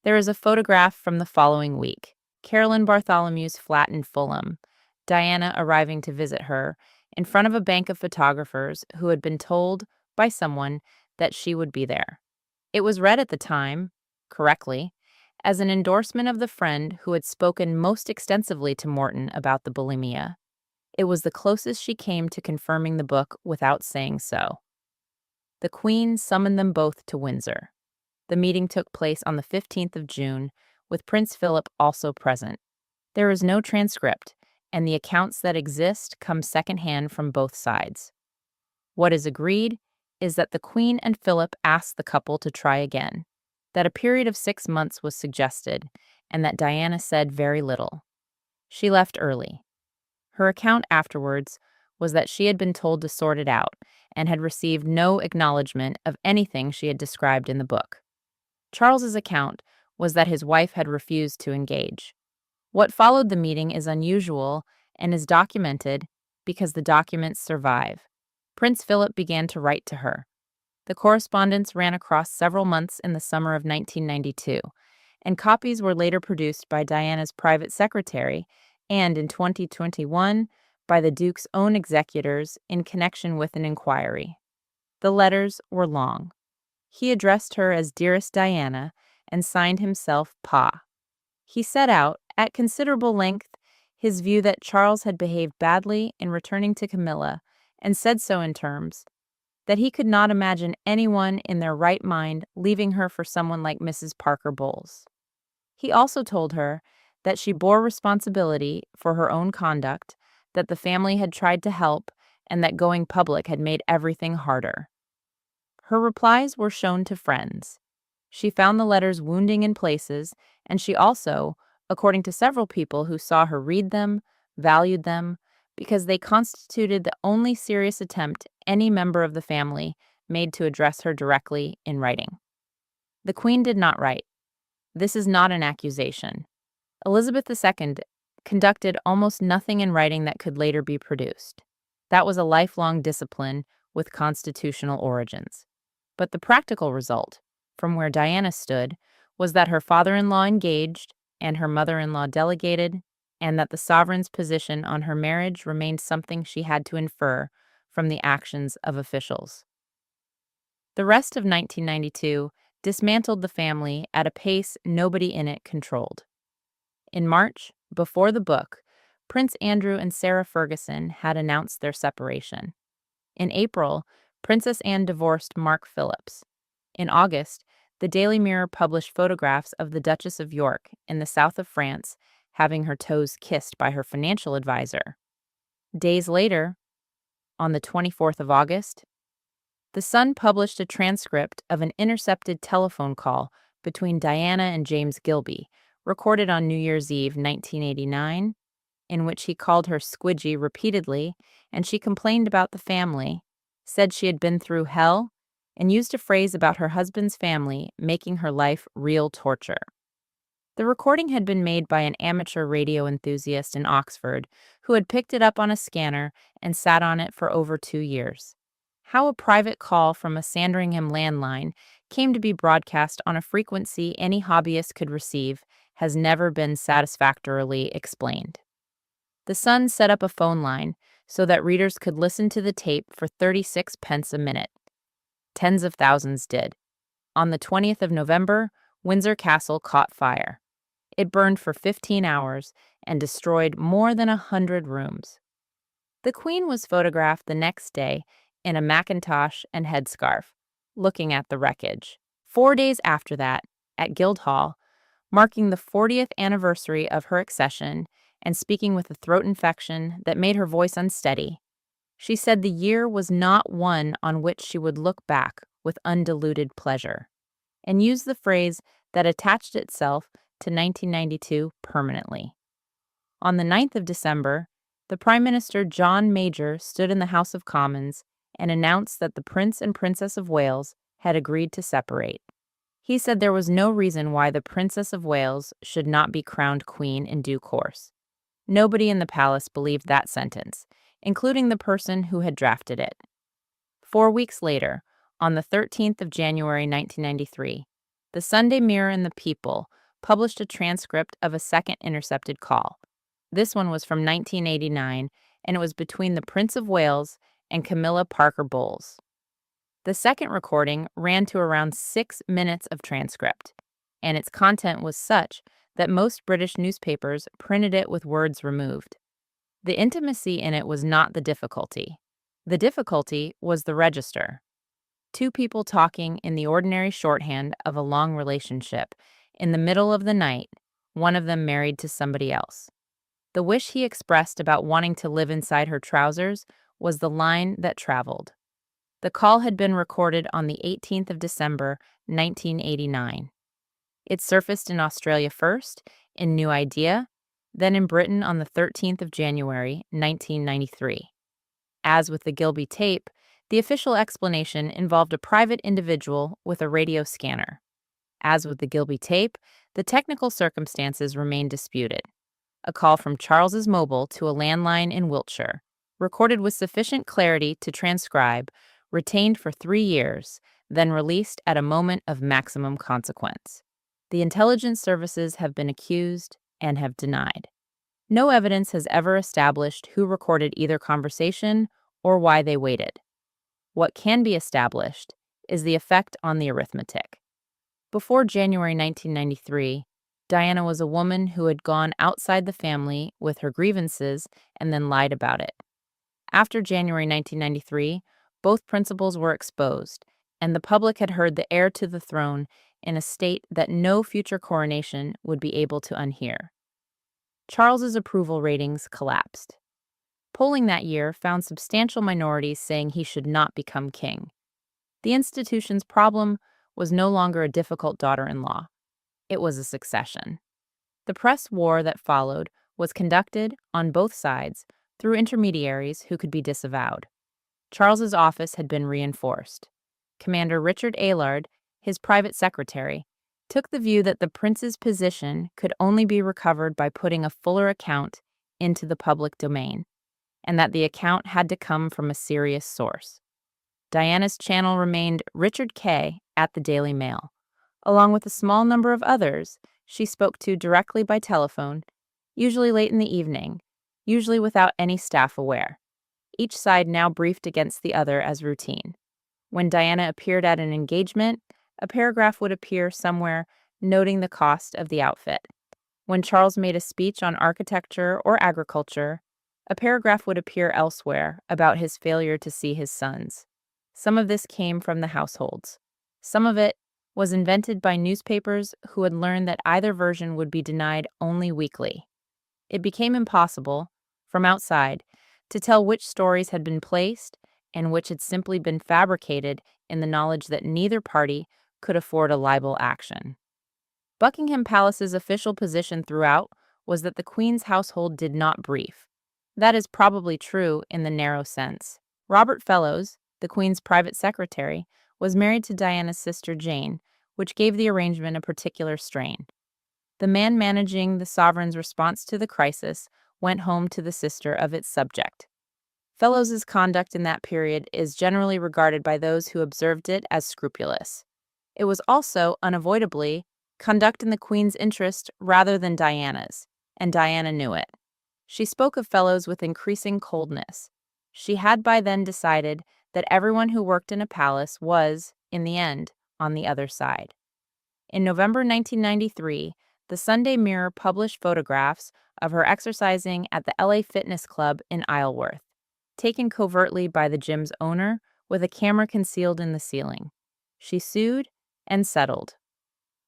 There is a photograph from the following week: Carolyn Bartholomew's flat in Fulham, Diana arriving to visit her, in front of a bank of photographers who had been told by someone that she would be there. It was read at the time, correctly, as an endorsement of the friend who had spoken most extensively to Morton about the bulimia. It was the closest she came to confirming the book without saying so. The Queen summoned them both to Windsor. The meeting took place on the 15th of June, with Prince Philip also present. There is no transcript, and the accounts that exist come secondhand from both sides. What is agreed is that the Queen and Philip asked the couple to try again, that a period of 6 months was suggested, and that Diana said very little. She left early. Her account afterwards was that she had been told to sort it out and had received no acknowledgement of anything she had described in the book. Charles's account was that his wife had refused to engage. What followed the meeting is unusual and is documented because the documents survive. Prince Philip began to write to her. The correspondence ran across several months in the summer of 1992, and copies were later produced by Diana's private secretary and, in 2021, by the Duke's own executors in connection with an inquiry. The letters were long. He addressed her as Dearest Diana and signed himself Pa. He set out, at considerable length, his view that Charles had behaved badly in returning to Camilla, and said so in terms that he could not imagine anyone in their right mind leaving her for someone like Mrs. Parker Bowles. He also told her that she bore responsibility for her own conduct, that the family had tried to help, and that going public had made everything harder. Her replies were shown to friends. She found the letters wounding in places, and she also, according to several people who saw her read them, valued them, because they constituted the only serious attempt any member of the family made to address her directly in writing. The Queen did not write. This is not an accusation. Elizabeth II conducted almost nothing in writing that could later be produced. That was a lifelong discipline with constitutional origins. But the practical result, from where Diana stood, was that her father-in-law engaged and her mother-in-law delegated, and that the sovereign's position on her marriage remained something she had to infer from the actions of officials. The rest of 1992 dismantled the family at a pace nobody in it controlled. In March, before the book, Prince Andrew and Sarah Ferguson had announced their separation. In April, Princess Anne divorced Mark Phillips. In August, the Daily Mirror published photographs of the Duchess of York in the south of France having her toes kissed by her financial advisor. Days later, on the 24th of August, The Sun published a transcript of an intercepted telephone call between Diana and James Gilby, recorded on New Year's Eve 1989, in which he called her Squidgy repeatedly, and she complained about the family, said she had been through hell, and used a phrase about her husband's family making her life real torture. The recording had been made by an amateur radio enthusiast in Oxford who had picked it up on a scanner and sat on it for over 2 years. How a private call from a Sandringham landline came to be broadcast on a frequency any hobbyist could receive has never been satisfactorily explained. The Sun set up a phone line so that readers could listen to the tape for 36 pence a minute. Tens of thousands did. On the 20th of November, Windsor Castle caught fire. It burned for 15 hours and destroyed more than 100 rooms. The Queen was photographed the next day in a mackintosh and headscarf, looking at the wreckage. 4 days after that, at Guildhall, marking the 40th anniversary of her accession and speaking with a throat infection that made her voice unsteady, she said the year was not one on which she would look back with undiluted pleasure, and used the phrase that attached itself to 1992 permanently. On the 9th of December, the Prime Minister John Major stood in the House of Commons and announced that the Prince and Princess of Wales had agreed to separate. He said there was no reason why the Princess of Wales should not be crowned queen in due course. Nobody in the palace believed that sentence, including the person who had drafted it. 4 weeks later, on the 13th of January 1993, the Sunday Mirror and the People published a transcript of a second intercepted call. This one was from 1989, and it was between the Prince of Wales and Camilla Parker Bowles. The second recording ran to around 6 minutes of transcript, and its content was such that most British newspapers printed it with words removed. The intimacy in it was not the difficulty. The difficulty was the register. Two people talking in the ordinary shorthand of a long relationship, in the middle of the night, one of them married to somebody else. The wish he expressed about wanting to live inside her trousers was the line that traveled. The call had been recorded on the 18th of December, 1989. It surfaced in Australia first, in New Idea, then in Britain on the 13th of January, 1993. As with the Gilby tape, the official explanation involved a private individual with a radio scanner. As with the Gilby tape, the technical circumstances remain disputed. A call from Charles's mobile to a landline in Wiltshire, recorded with sufficient clarity to transcribe, retained for 3 years, then released at a moment of maximum consequence. The intelligence services have been accused and have denied. No evidence has ever established who recorded either conversation or why they waited. What can be established is the effect on the arithmetic. Before January 1993, Diana was a woman who had gone outside the family with her grievances and then lied about it. After January 1993, both principles were exposed, and the public had heard the heir to the throne in a state that no future coronation would be able to unhear. Charles's approval ratings collapsed. Polling that year found substantial minorities saying he should not become king. The institution's problem was no longer a difficult daughter-in-law. It was a succession. The press war that followed was conducted, on both sides, through intermediaries who could be disavowed. Charles's office had been reinforced. Commander Richard Aylard, his private secretary, took the view that the prince's position could only be recovered by putting a fuller account into the public domain, and that the account had to come from a serious source. Diana's channel remained Richard K. at the Daily Mail. Along with a small number of others, she spoke to directly by telephone, usually late in the evening, usually without any staff aware. Each side now briefed against the other as routine. When Diana appeared at an engagement, a paragraph would appear somewhere noting the cost of the outfit. When Charles made a speech on architecture or agriculture, a paragraph would appear elsewhere about his failure to see his sons. Some of this came from the households. Some of it was invented by newspapers who had learned that either version would be denied only weekly. It became impossible, from outside, to tell which stories had been placed and which had simply been fabricated in the knowledge that neither party could afford a libel action. Buckingham Palace's official position throughout was that the Queen's household did not brief. That is probably true in the narrow sense. Robert Fellows, the Queen's private secretary, was married to Diana's sister Jane, which gave the arrangement a particular strain. The man managing the sovereign's response to the crisis went home to the sister of its subject. Fellows's conduct in that period is generally regarded by those who observed it as scrupulous. It was also, unavoidably, conduct in the Queen's interest rather than Diana's, and Diana knew it. She spoke of Fellows with increasing coldness. She had by then decided that everyone who worked in a palace was, in the end, on the other side. In November 1993, the Sunday Mirror published photographs of her exercising at the LA Fitness Club in Isleworth, taken covertly by the gym's owner with a camera concealed in the ceiling. She sued and settled.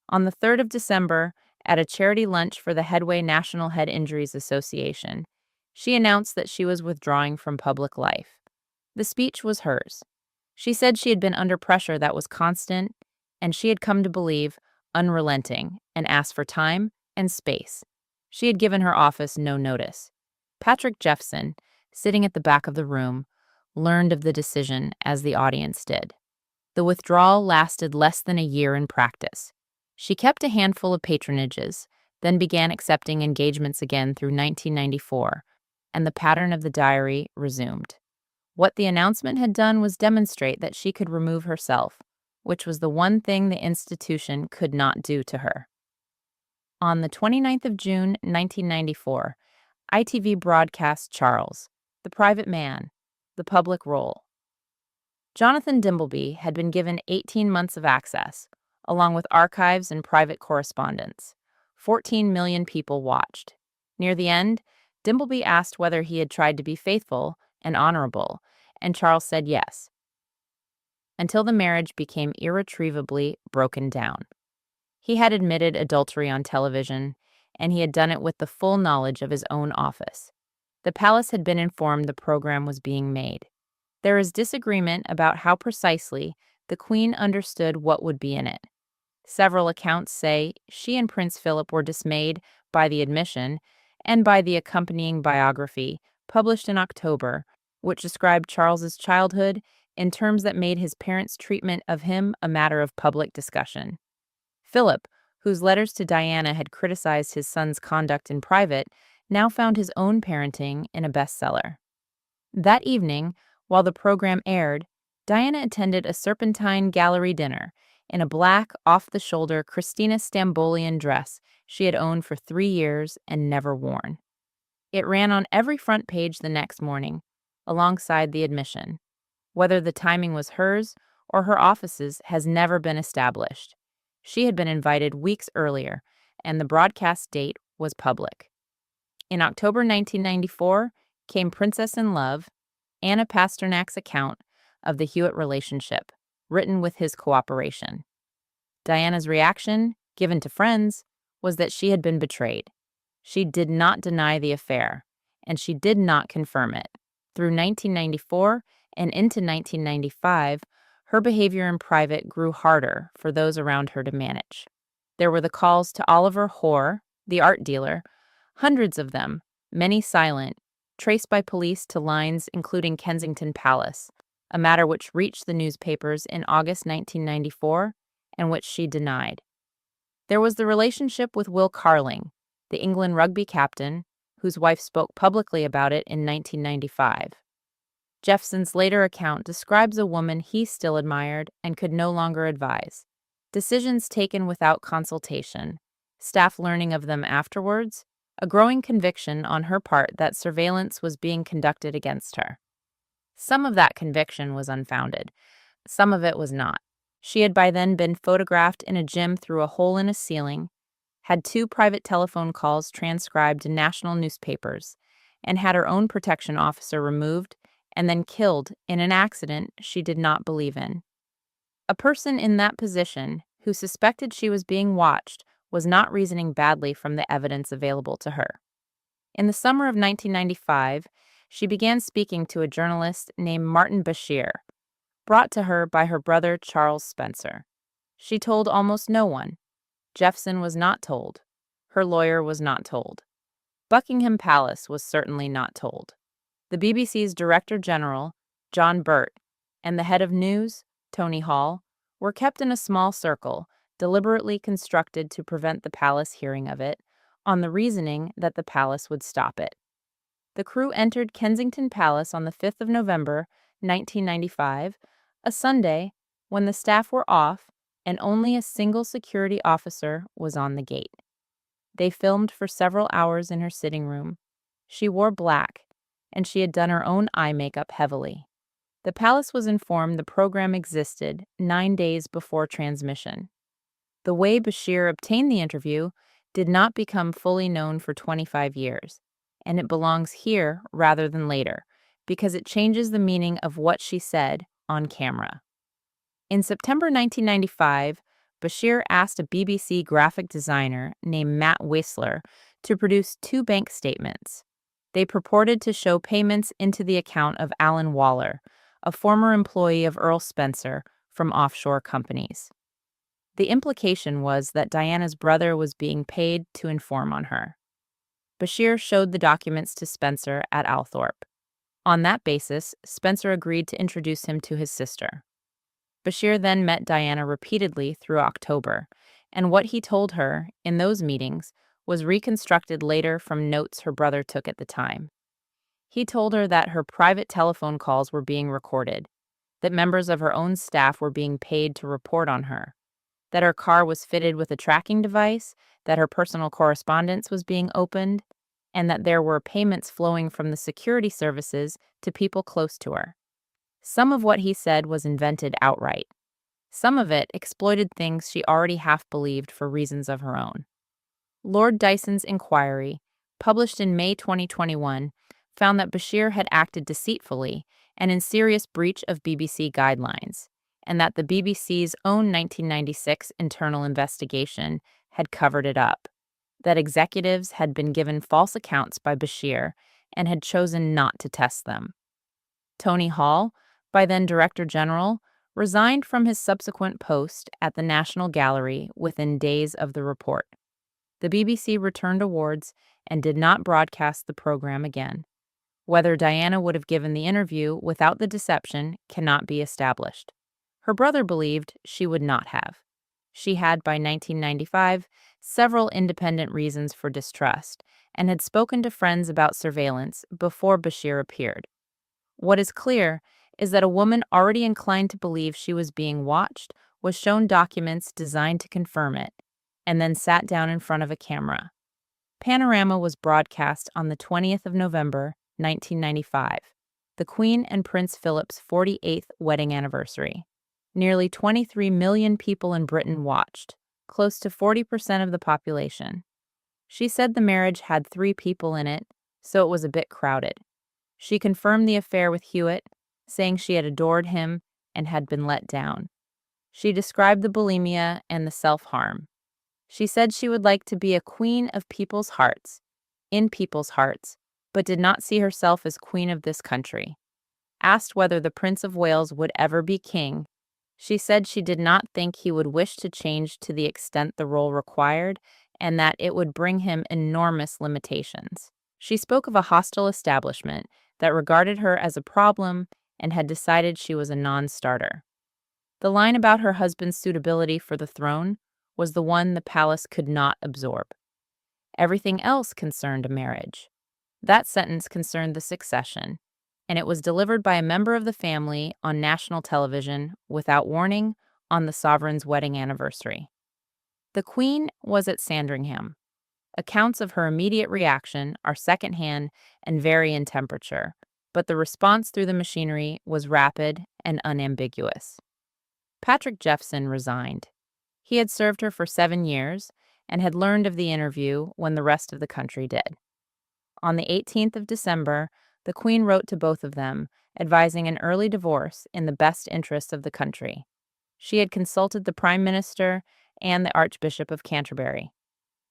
On the 3rd of December, at a charity lunch for the Headway National Head Injuries Association, she announced that she was withdrawing from public life. The speech was hers. She said she had been under pressure that was constant, and she had come to believe unrelenting, and asked for time and space. She had given her office no notice. Patrick Jeffson, sitting at the back of the room, learned of the decision as the audience did. The withdrawal lasted less than a year in practice. She kept a handful of patronages, then began accepting engagements again through 1994, and the pattern of the diary resumed. What the announcement had done was demonstrate that she could remove herself, which was the one thing the institution could not do to her. On the 29th of June, 1994, ITV broadcast Charles, the private man, the public role. Jonathan Dimbleby had been given 18 months of access, along with archives and private correspondence. 14 million people watched. Near the end, Dimbleby asked whether he had tried to be faithful and honorable, and Charles said yes, until the marriage became irretrievably broken down. He had admitted adultery on television, and he had done it with the full knowledge of his own office. The palace had been informed the program was being made. There is disagreement about how precisely the Queen understood what would be in it. Several accounts say she and Prince Philip were dismayed by the admission and by the accompanying biography, published in October, which described Charles's childhood in terms that made his parents' treatment of him a matter of public discussion. Philip, whose letters to Diana had criticized his son's conduct in private, now found his own parenting in a bestseller. That evening, while the program aired, Diana attended a Serpentine Gallery dinner in a black, off-the-shoulder Christina Stambolian dress she had owned for 3 years and never worn. It ran on every front page the next morning, alongside the admission. Whether the timing was hers or her office's has never been established. She had been invited weeks earlier, and the broadcast date was public. In October 1994 came Princess in Love, Anna Pasternak's account of the Hewitt relationship, written with his cooperation. Diana's reaction, given to friends, was that she had been betrayed. She did not deny the affair, and she did not confirm it. Through 1994 and into 1995, her behavior in private grew harder for those around her to manage. There were the calls to Oliver Hoare, the art dealer, hundreds of them, many silent, traced by police to lines including Kensington Palace, a matter which reached the newspapers in August 1994 and which she denied. There was the relationship with Will Carling, the England rugby captain, whose wife spoke publicly about it in 1995. Jeffson's later account describes a woman he still admired and could no longer advise. Decisions taken without consultation, staff learning of them afterwards, a growing conviction on her part that surveillance was being conducted against her. Some of that conviction was unfounded. Some of it was not. She had by then been photographed in a gym through a hole in a ceiling, had 2 private telephone calls transcribed in national newspapers, and had her own protection officer removed and then killed in an accident she did not believe in. A person in that position who suspected she was being watched was not reasoning badly from the evidence available to her. In the summer of 1995, she began speaking to a journalist named Martin Bashir, brought to her by her brother Charles Spencer. She told almost no one. Jeffson was not told. Her lawyer was not told. Buckingham Palace was certainly not told. The BBC's Director General, John Burt, and the head of news, Tony Hall, were kept in a small circle, deliberately constructed to prevent the palace hearing of it, on the reasoning that the palace would stop it. The crew entered Kensington Palace on the 5th of November, 1995, a Sunday, when the staff were off and only a single security officer was on the gate. They filmed for several hours in her sitting room. She wore black, and she had done her own eye makeup heavily. The palace was informed the program existed 9 days before transmission. The way Bashir obtained the interview did not become fully known for 25 years, and it belongs here rather than later, because it changes the meaning of what she said on camera. In September 1995, Bashir asked a BBC graphic designer named Matt Whistler to produce 2 bank statements. They purported to show payments into the account of Alan Waller, a former employee of Earl Spencer from offshore companies. The implication was that Diana's brother was being paid to inform on her. Bashir showed the documents to Spencer at Althorpe. On that basis, Spencer agreed to introduce him to his sister. Bashir then met Diana repeatedly through October, and what he told her in those meetings was reconstructed later from notes her brother took at the time. He told her that her private telephone calls were being recorded, that members of her own staff were being paid to report on her, that her car was fitted with a tracking device, that her personal correspondence was being opened, and that there were payments flowing from the security services to people close to her. Some of what he said was invented outright. Some of it exploited things she already half believed for reasons of her own. Lord Dyson's inquiry, published in May 2021, found that Bashir had acted deceitfully and in serious breach of BBC guidelines, and that the BBC's own 1996 internal investigation had covered it up, that executives had been given false accounts by Bashir and had chosen not to test them. Tony Hall, by then Director General, resigned from his subsequent post at the National Gallery within days of the report. The BBC returned awards and did not broadcast the program again. Whether Diana would have given the interview without the deception cannot be established. Her brother believed she would not have. She had, by 1995, several independent reasons for distrust and had spoken to friends about surveillance before Bashir appeared. What is clear is that a woman already inclined to believe she was being watched was shown documents designed to confirm it, and then sat down in front of a camera. Panorama was broadcast on the 20th of November, 1995, the Queen and Prince Philip's 48th wedding anniversary. Nearly 23 million people in Britain watched, close to 40% of the population. She said the marriage had 3 people in it, so it was a bit crowded. She confirmed the affair with Hewitt, saying she had adored him and had been let down. She described the bulimia and the self-harm. She said she would like to be a queen of people's hearts, in people's hearts, but did not see herself as queen of this country. Asked whether the Prince of Wales would ever be king, she said she did not think he would wish to change to the extent the role required and that it would bring him enormous limitations. She spoke of a hostile establishment that regarded her as a problem and had decided she was a non-starter. The line about her husband's suitability for the throne was the one the palace could not absorb. Everything else concerned a marriage. That sentence concerned the succession, and it was delivered by a member of the family on national television without warning on the sovereign's wedding anniversary. The Queen was at Sandringham. Accounts of her immediate reaction are secondhand and vary in temperature, but the response through the machinery was rapid and unambiguous. Patrick Jephson resigned. He had served her for 7 years and had learned of the interview when the rest of the country did. On the 18th of December, the Queen wrote to both of them, advising an early divorce in the best interests of the country. She had consulted the Prime Minister and the Archbishop of Canterbury.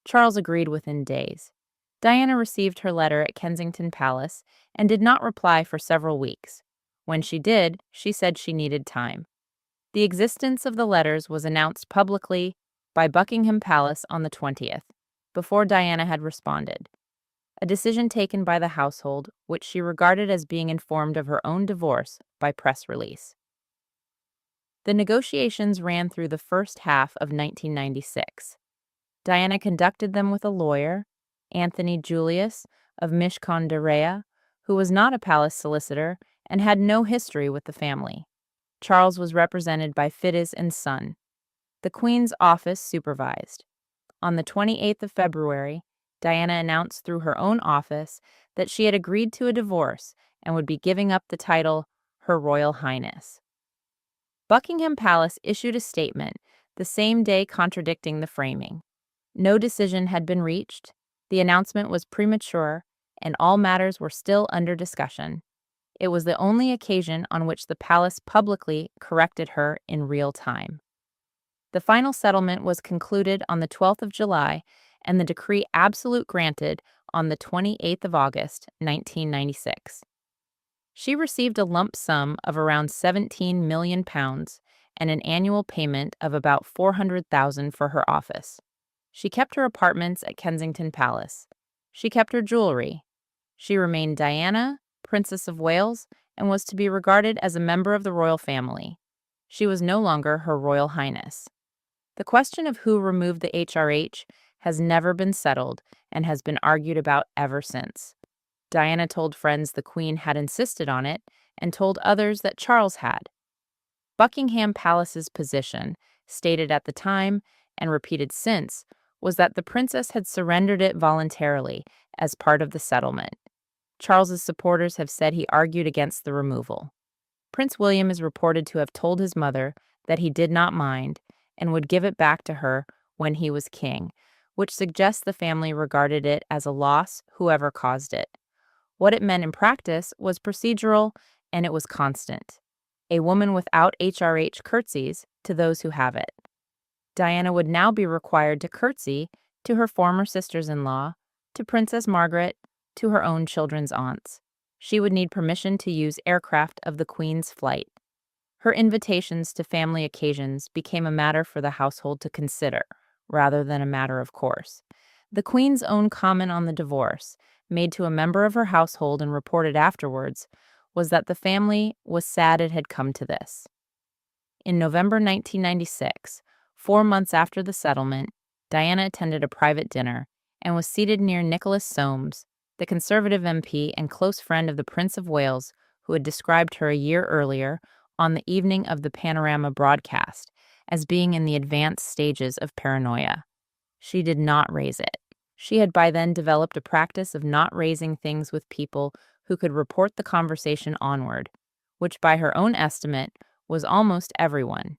Charles agreed within days. Diana received her letter at Kensington Palace and did not reply for several weeks. When she did, she said she needed time. The existence of the letters was announced publicly by Buckingham Palace on the 20th, before Diana had responded. A decision taken by the household, which she regarded as being informed of her own divorce by press release. The negotiations ran through the first half of 1996. Diana conducted them with a lawyer, Anthony Julius of Mishcon de Rea, who was not a palace solicitor and had no history with the family. Charles was represented by Fiddes and Son. The Queen's office supervised. On the 28th of February, Diana announced through her own office that she had agreed to a divorce and would be giving up the title Her Royal Highness. Buckingham Palace issued a statement the same day contradicting the framing. No decision had been reached, the announcement was premature, and all matters were still under discussion. It was the only occasion on which the palace publicly corrected her in real time. The final settlement was concluded on the 12th of July and the decree absolute granted on the 28th of August, 1996. She received a lump sum of around £17 million and an annual payment of about $400,000 for her office. She kept her apartments at Kensington Palace. She kept her jewelry. She remained Diana, Princess of Wales, and was to be regarded as a member of the royal family. She was no longer Her Royal Highness. The question of who removed the HRH has never been settled and has been argued about ever since. Diana told friends the Queen had insisted on it and told others that Charles had. Buckingham Palace's position, stated at the time and repeated since, was that the princess had surrendered it voluntarily as part of the settlement. Charles's supporters have said he argued against the removal. Prince William is reported to have told his mother that he did not mind and would give it back to her when he was king, which suggests the family regarded it as a loss whoever caused it. What it meant in practice was procedural, and it was constant. A woman without HRH curtsies to those who have it. Diana would now be required to curtsy to her former sisters-in-law, to Princess Margaret, to her own children's aunts. She would need permission to use aircraft of the Queen's flight. Her invitations to family occasions became a matter for the household to consider, rather than a matter of course. The Queen's own comment on the divorce made to a member of her household and reported afterwards, was that the family was sad it had come to this. In November 1996, 4 months after the settlement, Diana attended a private dinner and was seated near Nicholas Soames, the Conservative MP and close friend of the Prince of Wales, who had described her a year earlier on the evening of the Panorama broadcast as being in the advanced stages of paranoia. She did not raise it. She had by then developed a practice of not raising things with people who could report the conversation onward, which by her own estimate was almost everyone.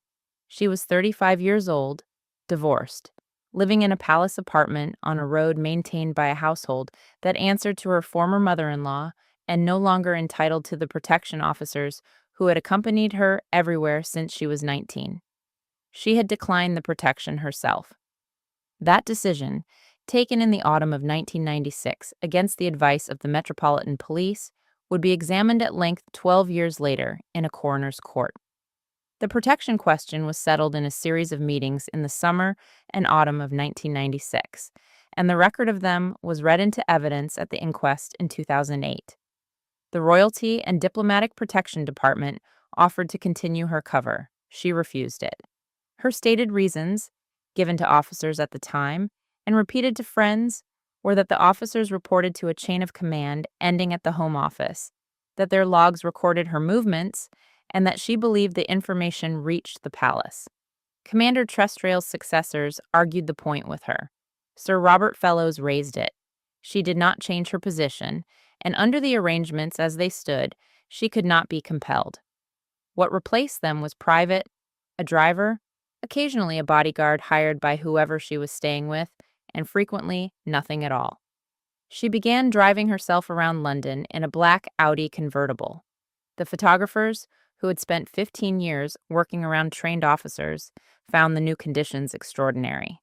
She was 35 years old, divorced, living in a palace apartment on a road maintained by a household that answered to her former mother-in-law and no longer entitled to the protection officers who had accompanied her everywhere since she was 19. She had declined the protection herself. That decision, taken in the autumn of 1996 against the advice of the Metropolitan Police, would be examined at length 12 years later in a coroner's court. The protection question was settled in a series of meetings in the summer and autumn of 1996, and the record of them was read into evidence at the inquest in 2008. The Royalty and Diplomatic Protection Department offered to continue her cover. She refused it. Her stated reasons, given to officers at the time and repeated to friends, were that the officers reported to a chain of command ending at the Home Office, that their logs recorded her movements, and that she believed the information reached the palace. Commander Trestrail's successors argued the point with her. Sir Robert Fellows raised it. She did not change her position, and under the arrangements as they stood, she could not be compelled. What replaced them was private, a driver, occasionally a bodyguard hired by whoever she was staying with, and frequently nothing at all. She began driving herself around London in a black Audi convertible. The photographers, who had spent 15 years working around trained officers, found the new conditions extraordinary.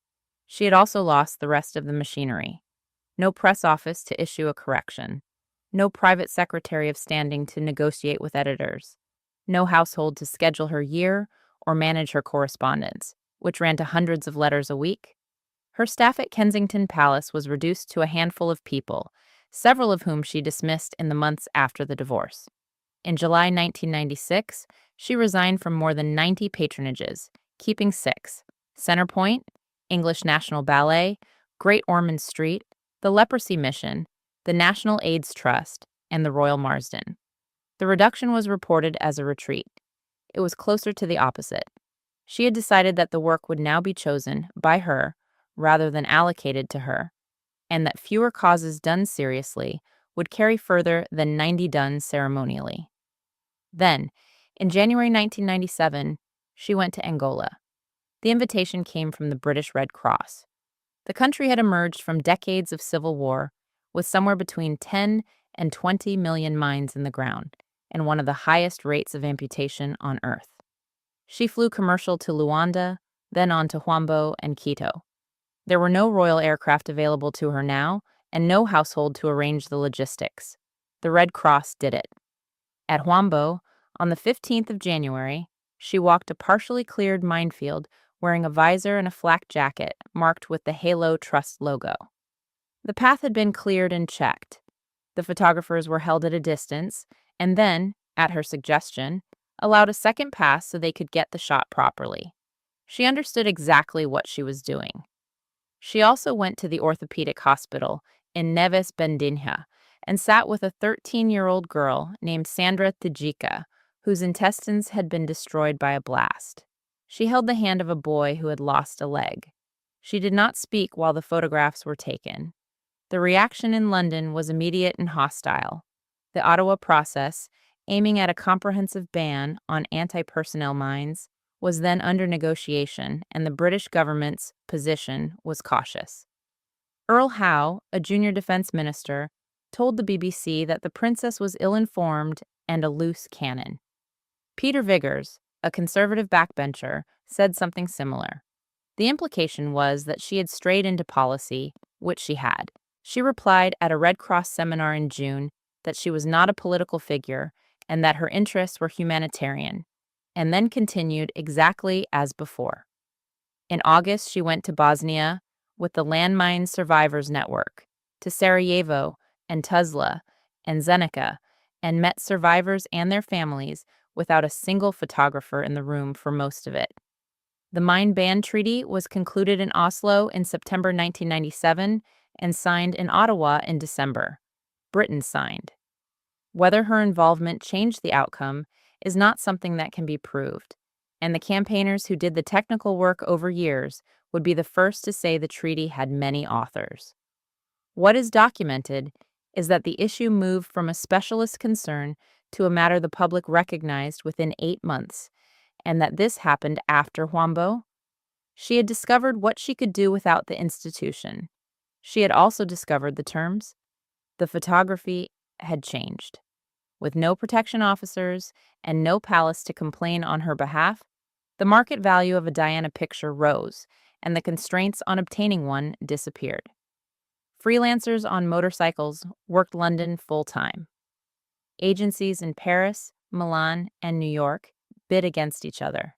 She had also lost the rest of the machinery. No press office to issue a correction. No private secretary of standing to negotiate with editors. No household to schedule her year or manage her correspondence, which ran to hundreds of letters a week. Her staff at Kensington Palace was reduced to a handful of people, several of whom she dismissed in the months after the divorce. In July 1996, she resigned from more than 90 patronages, keeping 6: Centrepoint, English National Ballet, Great Ormond Street, the Leprosy Mission, the National AIDS Trust, and the Royal Marsden. The reduction was reported as a retreat. It was closer to the opposite. She had decided that the work would now be chosen by her rather than allocated to her, and that fewer causes done seriously would carry further than 90 done ceremonially. Then, in January 1997, she went to Angola. The invitation came from the British Red Cross. The country had emerged from decades of civil war with somewhere between 10 and 20 million mines in the ground and one of the highest rates of amputation on Earth. She flew commercial to Luanda, then on to Huambo and Quito. There were no royal aircraft available to her now, and no household to arrange the logistics. The Red Cross did it. At Huambo, on the 15th of January, she walked a partially cleared minefield wearing a visor and a flak jacket marked with the Halo Trust logo. The path had been cleared and checked. The photographers were held at a distance, and then, at her suggestion, allowed a second pass so they could get the shot properly. She understood exactly what she was doing. She also went to the orthopedic hospital in Neves Bendinha and sat with a 13-year-old girl named Sandra Tijika, whose intestines had been destroyed by a blast. She held the hand of a boy who had lost a leg. She did not speak while the photographs were taken. The reaction in London was immediate and hostile. The Ottawa process, aiming at a comprehensive ban on anti-personnel mines, was then under negotiation, and the British government's position was cautious. Earl Howe, a junior defense minister, told the BBC that the princess was ill-informed and a loose cannon. Peter Viggers, a conservative backbencher, said something similar. The implication was that she had strayed into policy, which she had. She replied at a Red Cross seminar in June that she was not a political figure and that her interests were humanitarian, and then continued exactly as before. In August, she went to Bosnia with the Landmine Survivors Network, to Sarajevo and Tuzla and Zenica and met survivors and their families without a single photographer in the room for most of it. The Mine Ban Treaty was concluded in Oslo in September 1997 and signed in Ottawa in December. Britain signed. Whether her involvement changed the outcome is not something that can be proved, and the campaigners who did the technical work over years would be the first to say the treaty had many authors. What is documented is that the issue moved from a specialist concern to a matter the public recognized within 8 months, and that this happened after Huambo. She had discovered what she could do without the institution. She had also discovered the terms. The photography had changed. With no protection officers and no palace to complain on her behalf, the market value of a Diana picture rose, and the constraints on obtaining one disappeared. Freelancers on motorcycles worked London full-time. Agencies in Paris, Milan, and New York bid against each other.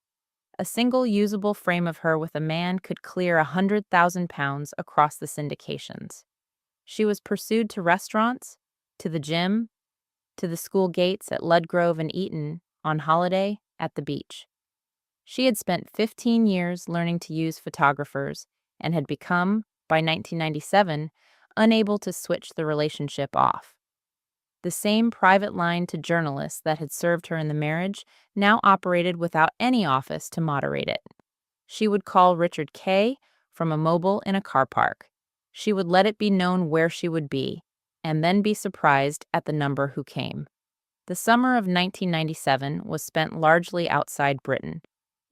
A single usable frame of her with a man could clear £100,000 across the syndications. She was pursued to restaurants, to the gym, to the school gates at Ludgrove and Eton, on holiday, at the beach. She had spent 15 years learning to use photographers and had become, by 1997, unable to switch the relationship off. The same private line to journalists that had served her in the marriage now operated without any office to moderate it. She would call Richard Kay from a mobile in a car park. She would let it be known where she would be, and then be surprised at the number who came. The summer of 1997 was spent largely outside Britain.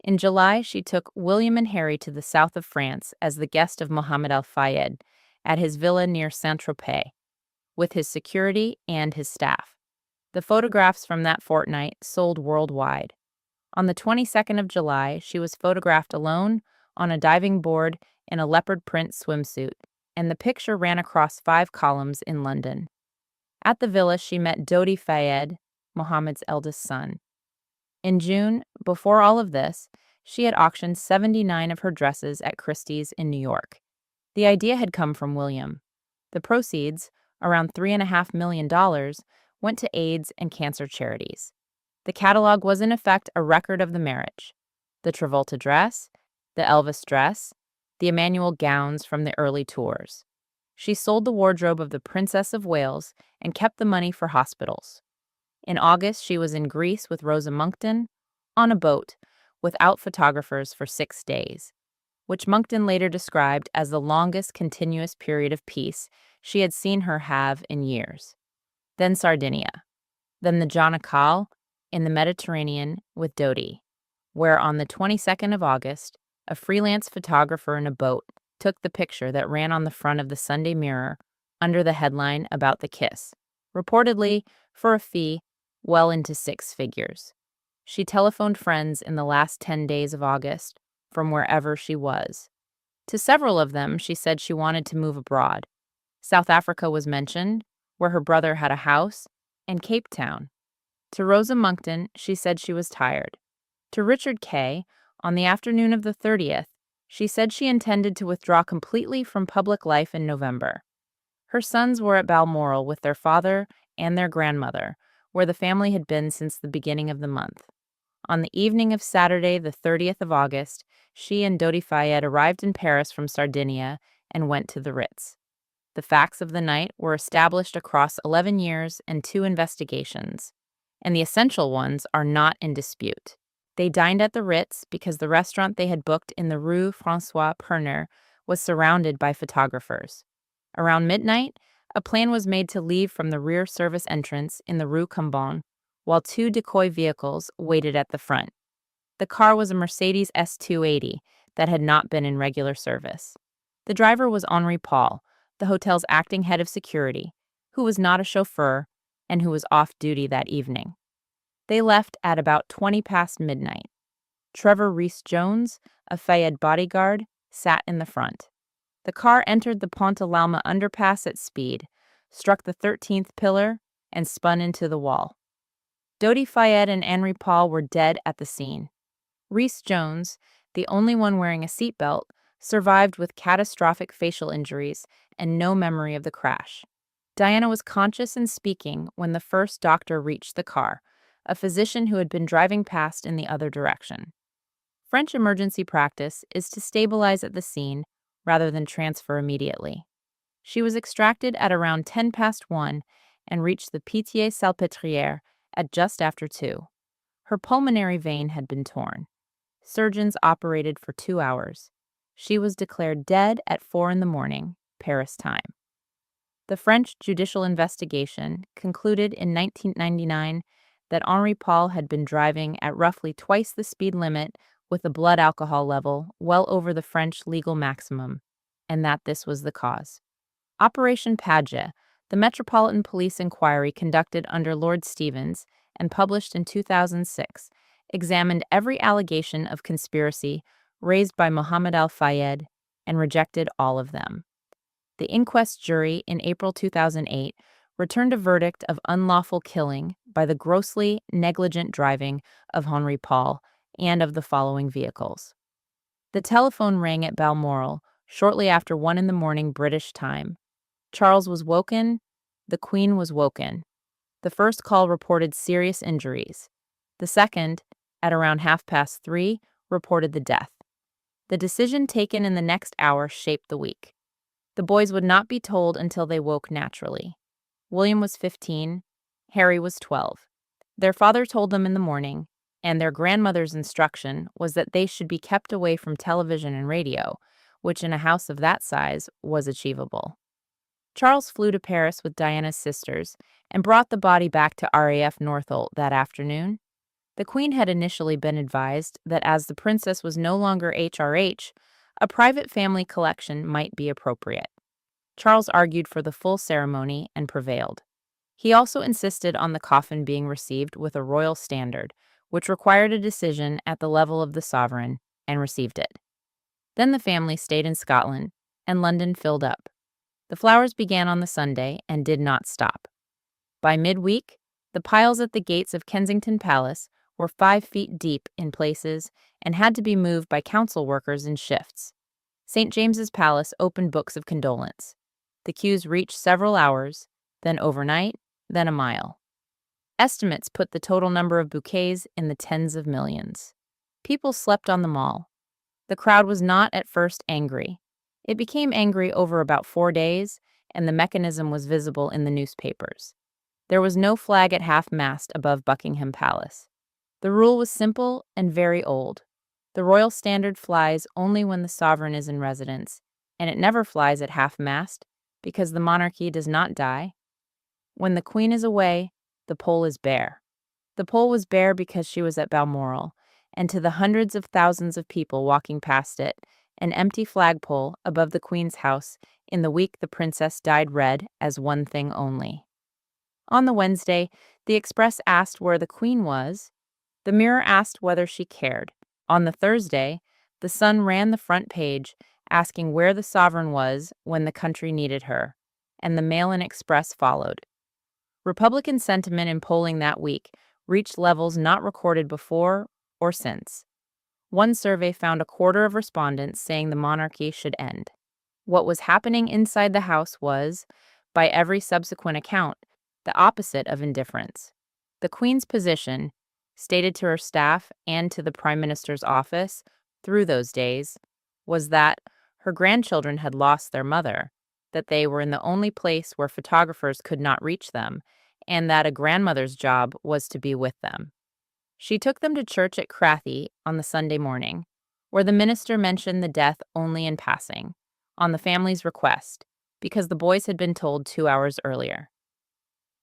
In July, she took William and Harry to the south of France as the guest of Mohammed Al-Fayed at his villa near Saint-Tropez, with his security and his staff. The photographs from that fortnight sold worldwide. On the 22nd of July, she was photographed alone on a diving board in a leopard print swimsuit, and the picture ran across 5 columns in London. At the villa, she met Dodi Fayed, Mohammed's eldest son. In June, before all of this, she had auctioned 79 of her dresses at Christie's in New York. The idea had come from William. The proceeds, around $3.5 million, went to AIDS and cancer charities. The catalog was in effect a record of the marriage. The Travolta dress, the Elvis dress, the Emmanuel gowns from the early tours. She sold the wardrobe of the Princess of Wales and kept the money for hospitals. In August, she was in Greece with Rosa Monckton, on a boat, without photographers for 6 days, which Monckton later described as the longest continuous period of peace she had seen her have in years. Then Sardinia. Then the Jonachal in the Mediterranean with Dodi, where on the 22nd of August, a freelance photographer in a boat took the picture that ran on the front of the Sunday Mirror under the headline about the kiss, reportedly for a fee well into 6 figures. She telephoned friends in the last 10 days of August from wherever she was. To several of them, she said she wanted to move abroad. South Africa was mentioned, where her brother had a house, and Cape Town. To Rosa Monckton, she said she was tired. To Richard Kay, on the afternoon of the 30th, she said she intended to withdraw completely from public life in November. Her sons were at Balmoral with their father and their grandmother, where the family had been since the beginning of the month. On the evening of Saturday, the 30th of August, she and Dodi Fayed arrived in Paris from Sardinia and went to the Ritz. The facts of the night were established across 11 years and 2 investigations, and the essential ones are not in dispute. They dined at the Ritz because the restaurant they had booked in the Rue François Perner was surrounded by photographers. Around midnight, a plan was made to leave from the rear service entrance in the Rue Cambon, while 2 decoy vehicles waited at the front. The car was a Mercedes S280 that had not been in regular service. The driver was Henri Paul, the hotel's acting head of security, who was not a chauffeur and who was off duty that evening. They left at about 20 past midnight. Trevor Rhys-Jones, a Fayed bodyguard, sat in the front. The car entered the Pont Alma underpass at speed, struck the 13th pillar, and spun into the wall. Dodi Fayed and Henri Paul were dead at the scene. Rhys-Jones, the only one wearing a seatbelt, survived with catastrophic facial injuries and no memory of the crash. Diana was conscious and speaking when the first doctor reached the car, a physician who had been driving past in the other direction. French emergency practice is to stabilize at the scene rather than transfer immediately. She was extracted at around 10 past 1 and reached the Pitié-Salpêtrière at just after 2. Her pulmonary vein had been torn. Surgeons operated for 2 hours. She was declared dead at 4 in the morning, Paris time. The French judicial investigation concluded in 1999 that Henri Paul had been driving at roughly twice the speed limit with a blood alcohol level well over the French legal maximum, and that this was the cause. Operation Paget, the Metropolitan Police inquiry conducted under Lord Stevens and published in 2006, examined every allegation of conspiracy raised by Mohammed al-Fayed and rejected all of them. The inquest jury in April 2008 returned a verdict of unlawful killing by the grossly negligent driving of Henri Paul and of the following vehicles. The telephone rang at Balmoral shortly after 1 in the morning British time. Charles was woken. The Queen was woken. The first call reported serious injuries. The second, at around 3:30, reported the death. The decision taken in the next hour shaped the week. The boys would not be told until they woke naturally. William was 15, Harry was 12. Their father told them in the morning, and their grandmother's instruction was that they should be kept away from television and radio, which in a house of that size was achievable. Charles flew to Paris with Diana's sisters and brought the body back to RAF Northolt that afternoon. The Queen had initially been advised that as the princess was no longer HRH, a private family collection might be appropriate. Charles argued for the full ceremony and prevailed. He also insisted on the coffin being received with a royal standard, which required a decision at the level of the sovereign, and received it. Then the family stayed in Scotland, and London filled up. The flowers began on the Sunday and did not stop. By midweek, the piles at the gates of Kensington Palace were 5 feet deep in places and had to be moved by council workers in shifts. St. James's Palace opened books of condolence. The queues reached several hours, then overnight, then a mile. Estimates put the total number of bouquets in the tens of millions. People slept on the Mall. The crowd was not at first angry. It became angry over about 4 days, and the mechanism was visible in the newspapers. There was no flag at half-mast above Buckingham Palace. The rule was simple and very old. The royal standard flies only when the sovereign is in residence, and it never flies at half-mast because the monarchy does not die. When the Queen is away, the pole is bare. The pole was bare because she was at Balmoral, and to the hundreds of thousands of people walking past it, an empty flagpole above the Queen's house in the week the princess died read as one thing only. On the Wednesday, the Express asked where the Queen was. The Mirror asked whether she cared. On the Thursday, the Sun ran the front page asking where the sovereign was when the country needed her, and the Mail and Express followed. Republican sentiment in polling that week reached levels not recorded before or since. One survey found a quarter of respondents saying the monarchy should end. What was happening inside the house was, by every subsequent account, the opposite of indifference. The Queen's position, stated to her staff and to the Prime Minister's office through those days, was that her grandchildren had lost their mother, that they were in the only place where photographers could not reach them, and that a grandmother's job was to be with them. She took them to church at Crathy on the Sunday morning, where the minister mentioned the death only in passing, on the family's request, because the boys had been told 2 hours earlier.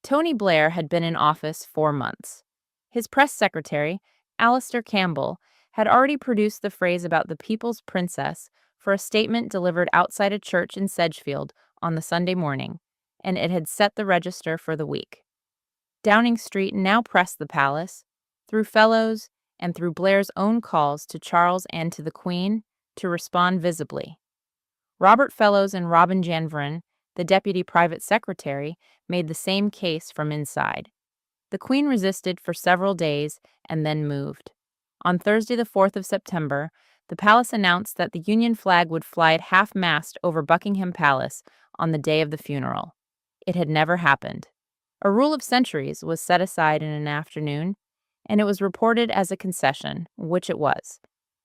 Tony Blair had been in office 4 months. His press secretary, Alistair Campbell, had already produced the phrase about the people's princess for a statement delivered outside a church in Sedgefield on the Sunday morning, and it had set the register for the week. Downing Street now pressed the palace, through Fellows and through Blair's own calls to Charles and to the Queen, to respond visibly. Robert Fellows and Robin Janvrin, the deputy private secretary, made the same case from inside. The Queen resisted for several days and then moved. On Thursday, the 4th of September, the palace announced that the Union flag would fly at half-mast over Buckingham Palace on the day of the funeral. It had never happened. A rule of centuries was set aside in an afternoon, and it was reported as a concession, which it was.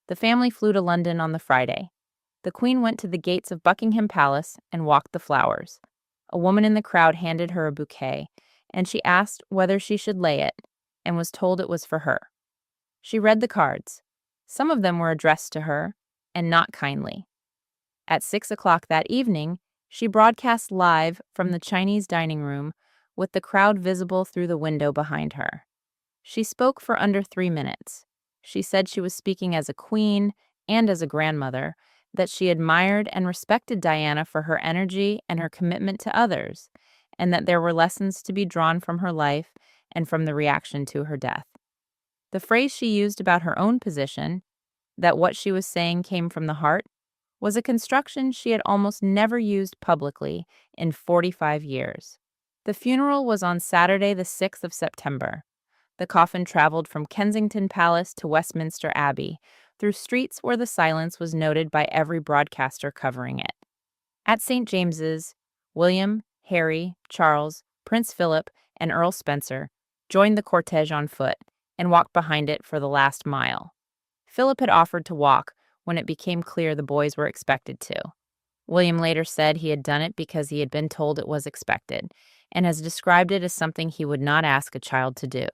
The family flew to London on the Friday. The Queen went to the gates of Buckingham Palace and walked the flowers. A woman in the crowd handed her a bouquet, and she asked whether she should lay it, and was told it was for her. She read the cards. Some of them were addressed to her, and not kindly. At 6 o'clock that evening, she broadcast live from the Chinese dining room with the crowd visible through the window behind her. She spoke for under 3 minutes. She said she was speaking as a queen and as a grandmother, that she admired and respected Diana for her energy and her commitment to others, and that there were lessons to be drawn from her life and from the reaction to her death. The phrase she used about her own position, that what she was saying came from the heart, was a construction she had almost never used publicly in 45 years. The funeral was on Saturday, the 6th of September. The coffin traveled from Kensington Palace to Westminster Abbey, through streets where the silence was noted by every broadcaster covering it. At St. James's, William, Harry, Charles, Prince Philip, and Earl Spencer joined the cortege on foot and walked behind it for the last mile. Philip had offered to walk when it became clear the boys were expected to. William later said he had done it because he had been told it was expected, and has described it as something he would not ask a child to do.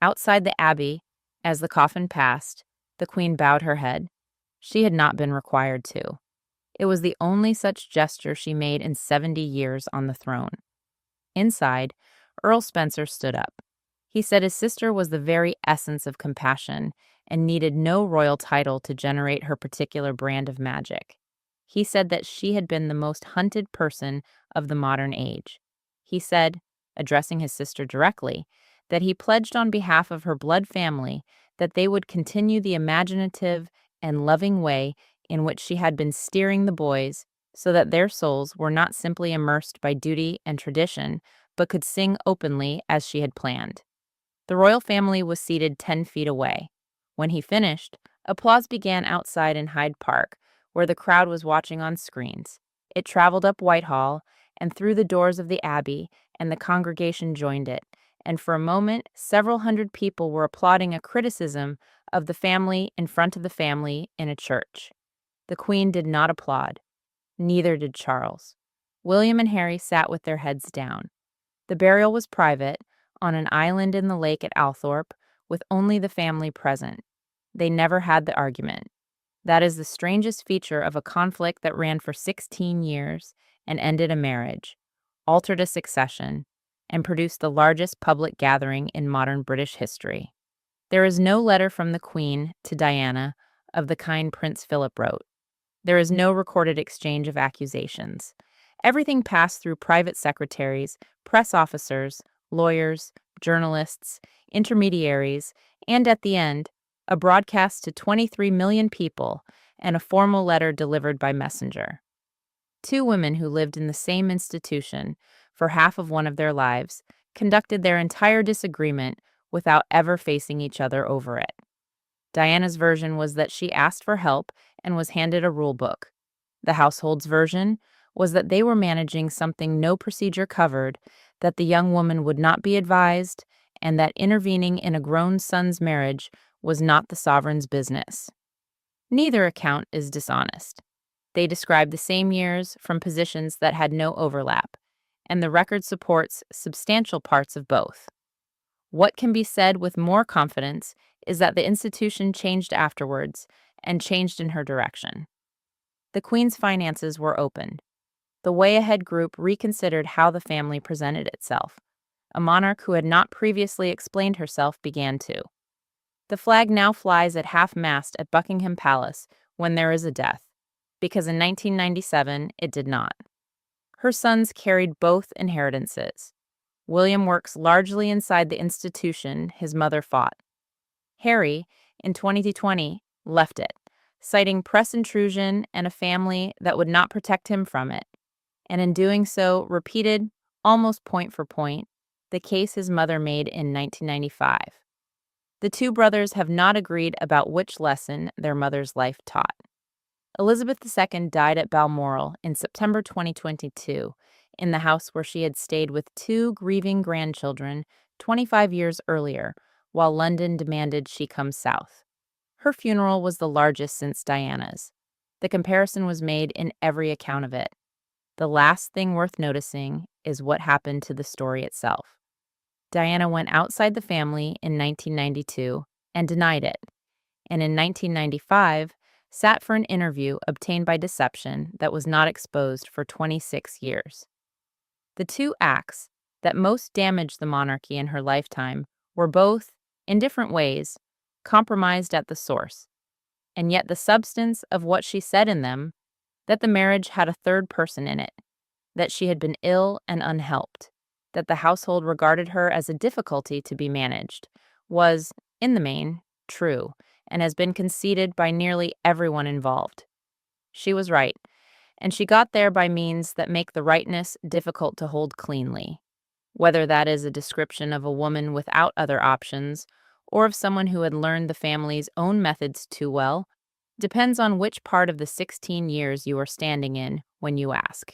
Outside the Abbey, as the coffin passed, the Queen bowed her head. She had not been required to. It was the only such gesture she made in 70 years on the throne. Inside, Earl Spencer stood up. He said his sister was the very essence of compassion and needed no royal title to generate her particular brand of magic. He said that she had been the most hunted person of the modern age. He said, addressing his sister directly, that he pledged on behalf of her blood family that they would continue the imaginative and loving way in which she had been steering the boys, so that their souls were not simply immersed by duty and tradition, but could sing openly as she had planned. The royal family was seated 10 feet away. When he finished, applause began outside in Hyde Park, where the crowd was watching on screens. It traveled up Whitehall and through the doors of the Abbey, and the congregation joined it, and for a moment several hundred people were applauding a criticism of the family in front of the family in a church. The Queen did not applaud. Neither did Charles. William and Harry sat with their heads down. The burial was private, on an island in the lake at Althorpe, with only the family present. They never had the argument. That is the strangest feature of a conflict that ran for 16 years and ended a marriage, altered a succession, and produced the largest public gathering in modern British history. There is no letter from the Queen to Diana of the kind Prince Philip wrote. There is no recorded exchange of accusations. Everything passed through private secretaries, press officers, lawyers, journalists, intermediaries, and at the end, a broadcast to 23 million people and a formal letter delivered by messenger. Two women who lived in the same institution for half of one of their lives conducted their entire disagreement without ever facing each other over it. Diana's version was that she asked for help and was handed a rule book. The household's version was that they were managing something no procedure covered, that the young woman would not be advised, and that intervening in a grown son's marriage was not the sovereign's business. Neither account is dishonest. They describe the same years from positions that had no overlap, and the record supports substantial parts of both. What can be said with more confidence is that the institution changed afterwards, and changed in her direction. The Queen's finances were opened. The Way Ahead group reconsidered how the family presented itself. A monarch who had not previously explained herself began to. The flag now flies at half-mast at Buckingham Palace when there is a death, because in 1997 it did not. Her sons carried both inheritances. William works largely inside the institution his mother fought. Harry, in 2020, left it, citing press intrusion and a family that would not protect him from it, and in doing so repeated, almost point for point, the case his mother made in 1995. The two brothers have not agreed about which lesson their mother's life taught. Elizabeth II died at Balmoral in September 2022 in the house where she had stayed with two grieving grandchildren 25 years earlier, while London demanded she come south. Her funeral was the largest since Diana's. The comparison was made in every account of it. The last thing worth noticing is what happened to the story itself. Diana went outside the family in 1992 and denied it, and in 1995 sat for an interview obtained by deception that was not exposed for 26 years. The two acts that most damaged the monarchy in her lifetime were both, in different ways, compromised at the source, and yet the substance of what she said in them, that the marriage had a third person in it, that she had been ill and unhelped, that the household regarded her as a difficulty to be managed, was, in the main, true, and has been conceded by nearly everyone involved. She was right, and she got there by means that make the rightness difficult to hold cleanly. Whether that is a description of a woman without other options, or of someone who had learned the family's own methods too well, depends on which part of the 16 years you are standing in when you ask.